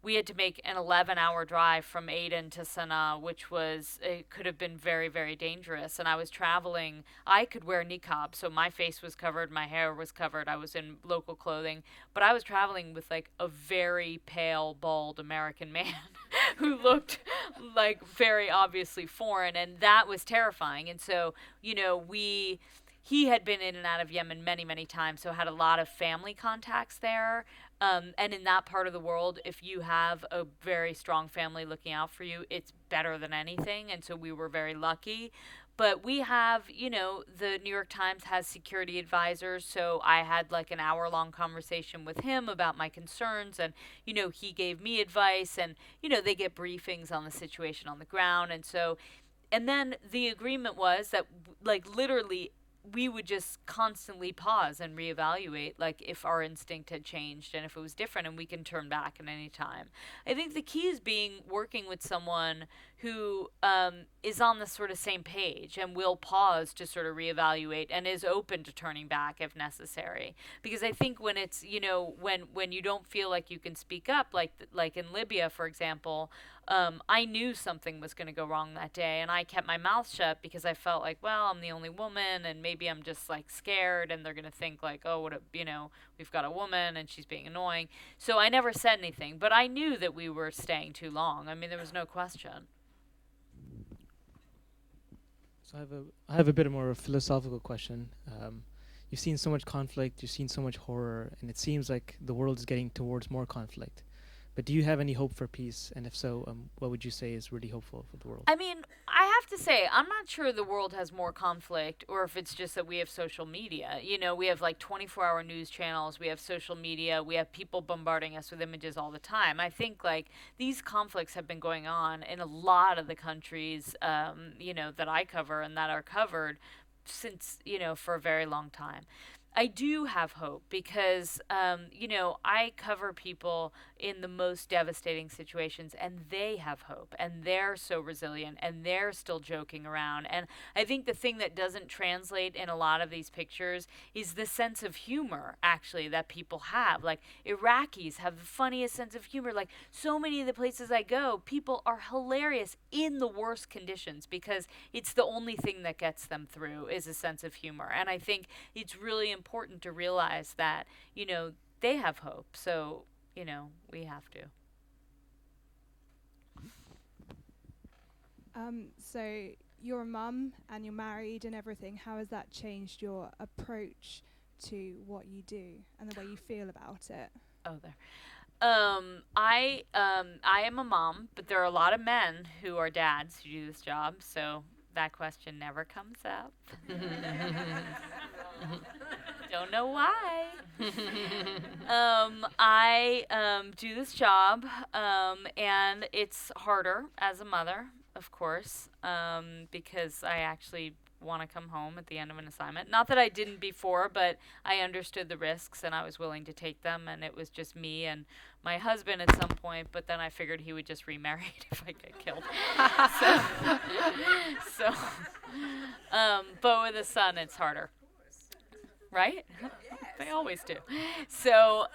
we had to make an 11-hour drive from Aden to Sana'a, which was, it could have been very, very dangerous. And I was traveling, I could wear niqab, so my face was covered, my hair was covered, I was in local clothing, but I was traveling with like a very pale, bald American man who looked like very obviously foreign, and that was terrifying. And so, you know, he had been in and out of Yemen many, many times, so had a lot of family contacts there. And in that part of the world, if you have a very strong family looking out for you, it's better than anything. And so we were very lucky. But we have, you know, the New York Times has security advisors. So I had like an hour-long conversation with him about my concerns. And, you know, he gave me advice. And, you know, they get briefings on the situation on the ground. And so, and then the agreement was that, like, literally, we would just constantly pause and reevaluate, like, if our instinct had changed and if it was different, and we can turn back at any time. I think the key is working with someone who is on the sort of same page and will pause to sort of reevaluate and is open to turning back if necessary. Because I think when it's, you know, when you don't feel like you can speak up, like in Libya, for example, I knew something was going to go wrong that day, and I kept my mouth shut because I felt like, well, I'm the only woman, and maybe I'm just like scared, and they're going to think like, oh, what a, you know, we've got a woman and she's being annoying. So I never said anything, but I knew that we were staying too long. I mean, there was no question. So I have a bit more of a philosophical question. You've seen so much conflict, you've seen so much horror, and it seems like the world is getting towards more conflict. But do you have any hope for peace? And if so, what would you say is really hopeful for the world? I mean, I have to say, I'm not sure the world has more conflict, or if it's just that we have social media. You know, we have like 24-hour news channels, we have social media, we have people bombarding us with images all the time. I think like these conflicts have been going on in a lot of the countries, you know, that I cover and that are covered since, you know, for a very long time. I do have hope because, you know, I cover people in the most devastating situations, and they have hope, and they're so resilient, and they're still joking around. And I think the thing that doesn't translate in a lot of these pictures is the sense of humor, actually, that people have. Like, Iraqis have the funniest sense of humor. Like, so many of the places I go, people are hilarious in the worst conditions because it's the only thing that gets them through is a sense of humor. And I think it's really important to realize that, you know, they have hope. So, you know, we have to. So you're a mum and you're married and everything. How has that changed your approach to what you do and the way you feel about it? Oh, there. I am a mom, but there are a lot of men who are dads who do this job, so that question never comes up. Don't know why. I do this job, and it's harder as a mother, of course, because I actually want to come home at the end of an assignment. Not that I didn't before, but I understood the risks and I was willing to take them, and it was just me and my husband at some point, but then I figured he would just remarry if I get killed. But with a son, it's harder. Right? They always do. So,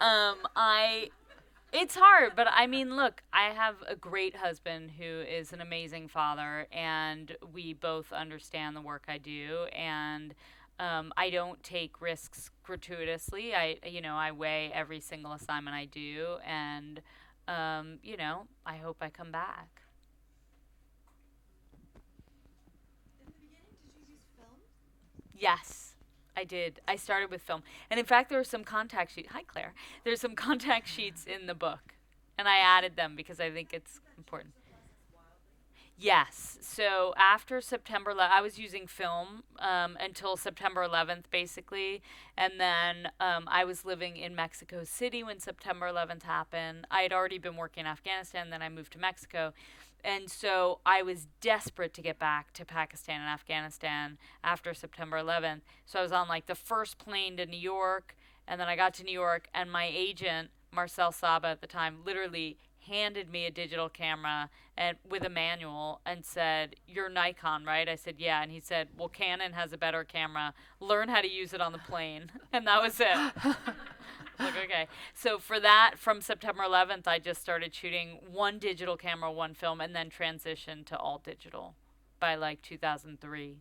it's hard, but I mean, look, I have a great husband who is an amazing father, and we both understand the work I do, and I don't take risks gratuitously. I weigh every single assignment I do, and, I hope I come back. In the beginning, did you use film? Yes. I did. I started with film. And in fact, there were some contact sheets. Hi, Claire. There's some contact sheets in the book. And I added them because I think it's important. Yes. So after September 11th, I was using film until September 11th, basically. And then I was living in Mexico City when September 11th happened. I had already been working in Afghanistan. Then I moved to Mexico. And so I was desperate to get back to Pakistan and Afghanistan after September 11th. So I was on like the first plane to New York, and then I got to New York, and my agent, Marcel Saba at the time, literally handed me a digital camera and with a manual and said, "You're Nikon, right?" I said, "Yeah." And he said, "Well, Canon has a better camera. Learn how to use it on the plane." And that was it. Like, okay. So for that, from September 11th, I just started shooting one digital camera, one film, and then transitioned to all digital by like 2003.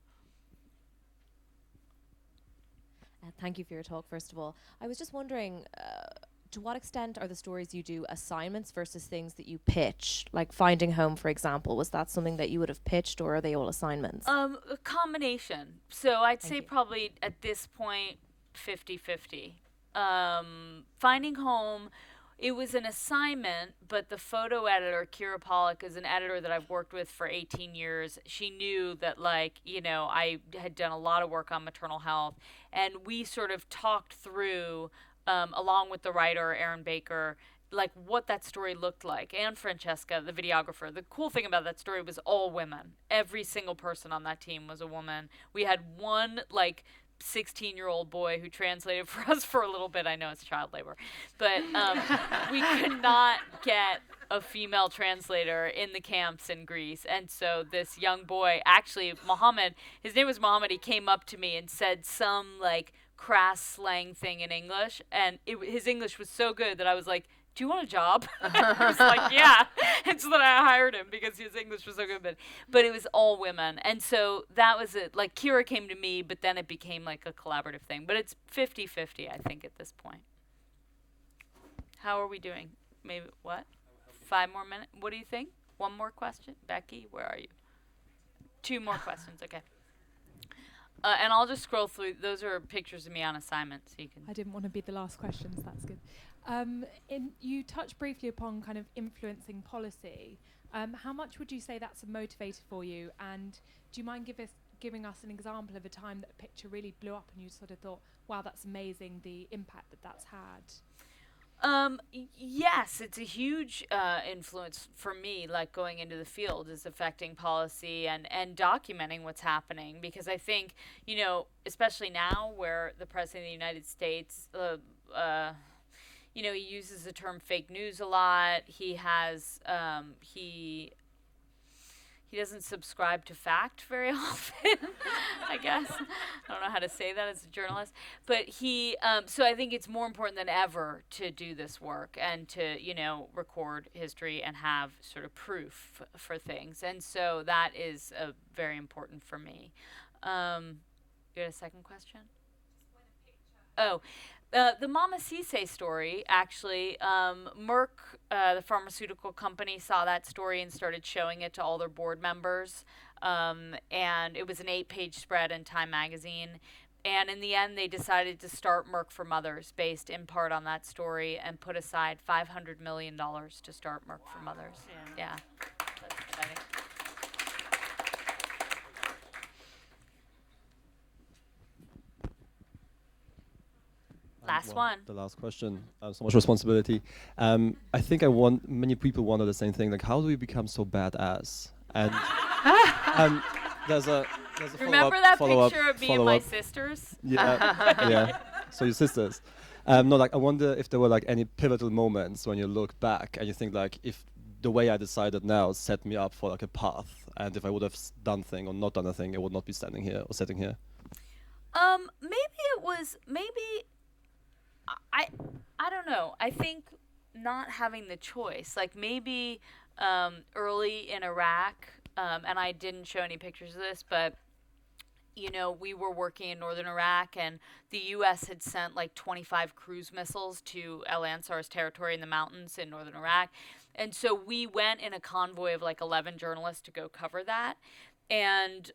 Thank you for your talk, first of all. I was just wondering, to what extent are the stories you do assignments versus things that you pitch? Like Finding Home, for example, was that something that you would have pitched, or are they all assignments? A combination. So I'd say probably at this point, 50-50. Finding Home, it was an assignment, but the photo editor, Kira Pollack, is an editor that I've worked with for 18 years. She knew that, like, you know, I had done a lot of work on maternal health, and we sort of talked through, along with the writer, Aaron Baker, like what that story looked like. And Francesca, the videographer. The cool thing about that story was all women. Every single person on that team was a woman. We had one, like, 16-year-old boy who translated for us for a little bit. I know it's child labor, but we could not get a female translator in the camps in Greece. And so this young boy, actually Mohammed, his name was Mohammed, he came up to me and said some like crass slang thing in English, and his English was so good that I was like, "Do you want a job?" He was like, "Yeah." And so then I hired him because his English was so good. But it was all women. And so that was it. Like, Kira came to me, but then it became like a collaborative thing. But it's 50-50, I think, at this point. How are we doing? Maybe, what? 5 more minutes? What do you think? One more question? Becky, where are you? 2 more questions, okay. And I'll just scroll through. Those are pictures of me on assignment, so you can. I didn't want to be the last question, so that's good. You touched briefly upon kind of influencing policy. How much would you say that's a motivator for you? And do you mind giving us an example of a time that a picture really blew up and you sort of thought, wow, that's amazing, the impact that that's had? Yes, it's a huge influence for me, like going into the field is affecting policy and documenting what's happening, because I think, you know, especially now where the President of the United States, you know, he uses the term fake news a lot. He has, he doesn't subscribe to fact very often, I guess. I don't know how to say that as a journalist. But he, so I think it's more important than ever to do this work and to, you know, record history and have sort of proof for things. And so that is very important for me. You had a second question? Oh. The Mama Cisse story, actually, Merck, the pharmaceutical company, saw that story and started showing it to all their board members. And it was an 8-page spread in Time magazine. And in the end, they decided to start Merck for Mothers, based in part on that story, and put aside $500 million to start Merck for Mothers. Yeah. That's exciting. Last one. The last question. So much responsibility. I think many people wonder the same thing. Like, how do we become so badass? And there's a remember that picture of me and my sisters? Yeah, yeah. So your sisters. No, like I wonder if there were like any pivotal moments when you look back and you think like, if the way I decided now set me up for like a path, and if I would have done thing or not done a thing, I would not be standing here or sitting here. I don't know. I think not having the choice, like maybe early in Iraq, and I didn't show any pictures of this, but you know, we were working in northern Iraq, and the U.S. had sent like 25 cruise missiles to El Ansar's territory in the mountains in northern Iraq. And so we went in a convoy of like 11 journalists to go cover that. And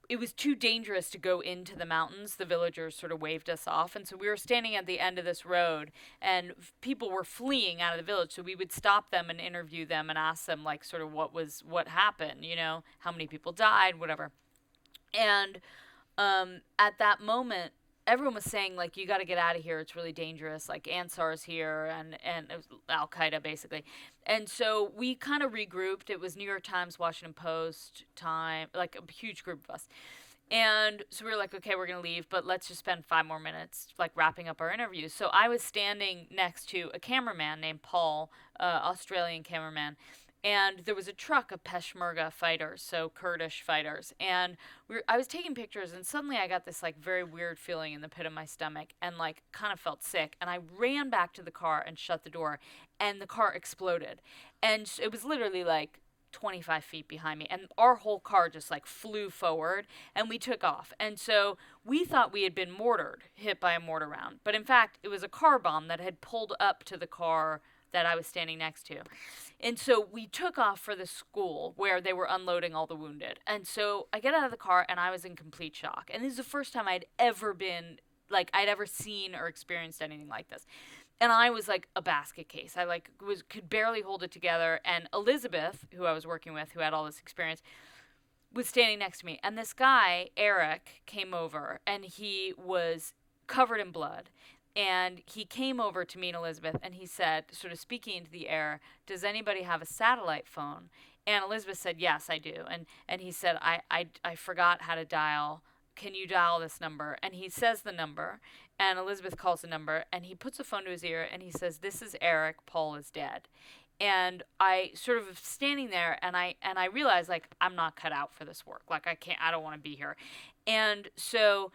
it was too dangerous to go into the mountains. The villagers sort of waved us off. And so we were standing at the end of this road, and people were fleeing out of the village. So we would stop them and interview them and ask them like sort of what happened, you know, how many people died, whatever. And at that moment, everyone was saying, like, you got to get out of here. It's really dangerous. Like, Ansar's here and it was Al-Qaeda, basically. And so we kind of regrouped. It was New York Times, Washington Post, Time, like a huge group of us. And so we were like, okay, we're going to leave, but let's just spend 5 more minutes like wrapping up our interview. So I was standing next to a cameraman named Paul, Australian cameraman, and there was a truck of Peshmerga fighters, so Kurdish fighters. And I was taking pictures, and suddenly I got this like very weird feeling in the pit of my stomach and like kind of felt sick. And I ran back to the car and shut the door, and the car exploded. And it was literally like 25 feet behind me, and our whole car just like flew forward, and we took off. And so we thought we had been hit by a mortar round, but in fact it was a car bomb that had pulled up to the car that I was standing next to. And so we took off for the school where they were unloading all the wounded. And so I get out of the car, and I was in complete shock, and this is the first time I'd ever seen or experienced anything like this. And I was like a basket case. I like could barely hold it together. And Elizabeth, who I was working with, who had all this experience, was standing next to me. And this guy, Eric, came over, and he was covered in blood. And he came over to me and Elizabeth, and he said, sort of speaking into the air, "Does anybody have a satellite phone?" And Elizabeth said, "Yes, I do." And he said, I forgot how to dial. Can you dial this number? And he says the number, and Elizabeth calls the number, and he puts a phone to his ear, and he says, "This is Eric. Paul is dead." And I sort of standing there, and I realized, like, I'm not cut out for this work. Like, I don't want to be here. And so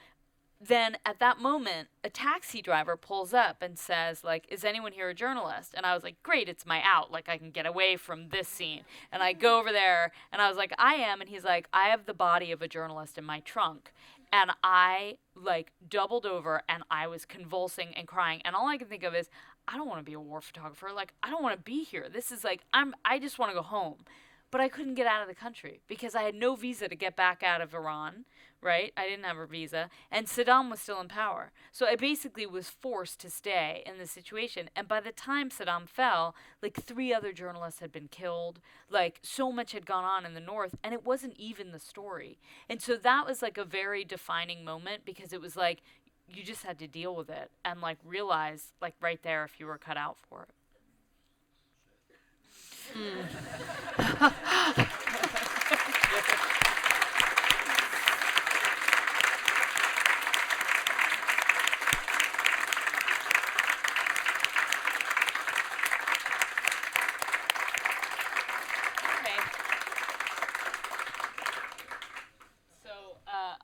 then at that moment, a taxi driver pulls up and says, like, "Is anyone here a journalist?" And I was like, great, it's my out. Like, I can get away from this scene. And I go over there, and I was like, "I am." And he's like, "I have the body of a journalist in my trunk." And I, like, doubled over, and I was convulsing and crying. And all I can think of is, I don't want to be a war photographer. Like, I don't want to be here. This is like, I just want to go home. But I couldn't get out of the country because I had no visa to get back out of Iran, right? I didn't have a visa, and Saddam was still in power. So I basically was forced to stay in this situation. And by the time Saddam fell, like 3 other journalists had been killed. Like, so much had gone on in the north, and it wasn't even the story. And so that was like a very defining moment, because it was like you just had to deal with it and like realize, like, right there, if you were cut out for it.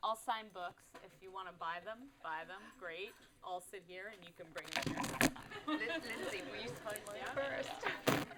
I'll sign books. If you want to buy them, great. I'll sit here and you can bring them here. Lynsey, will you sign mine first?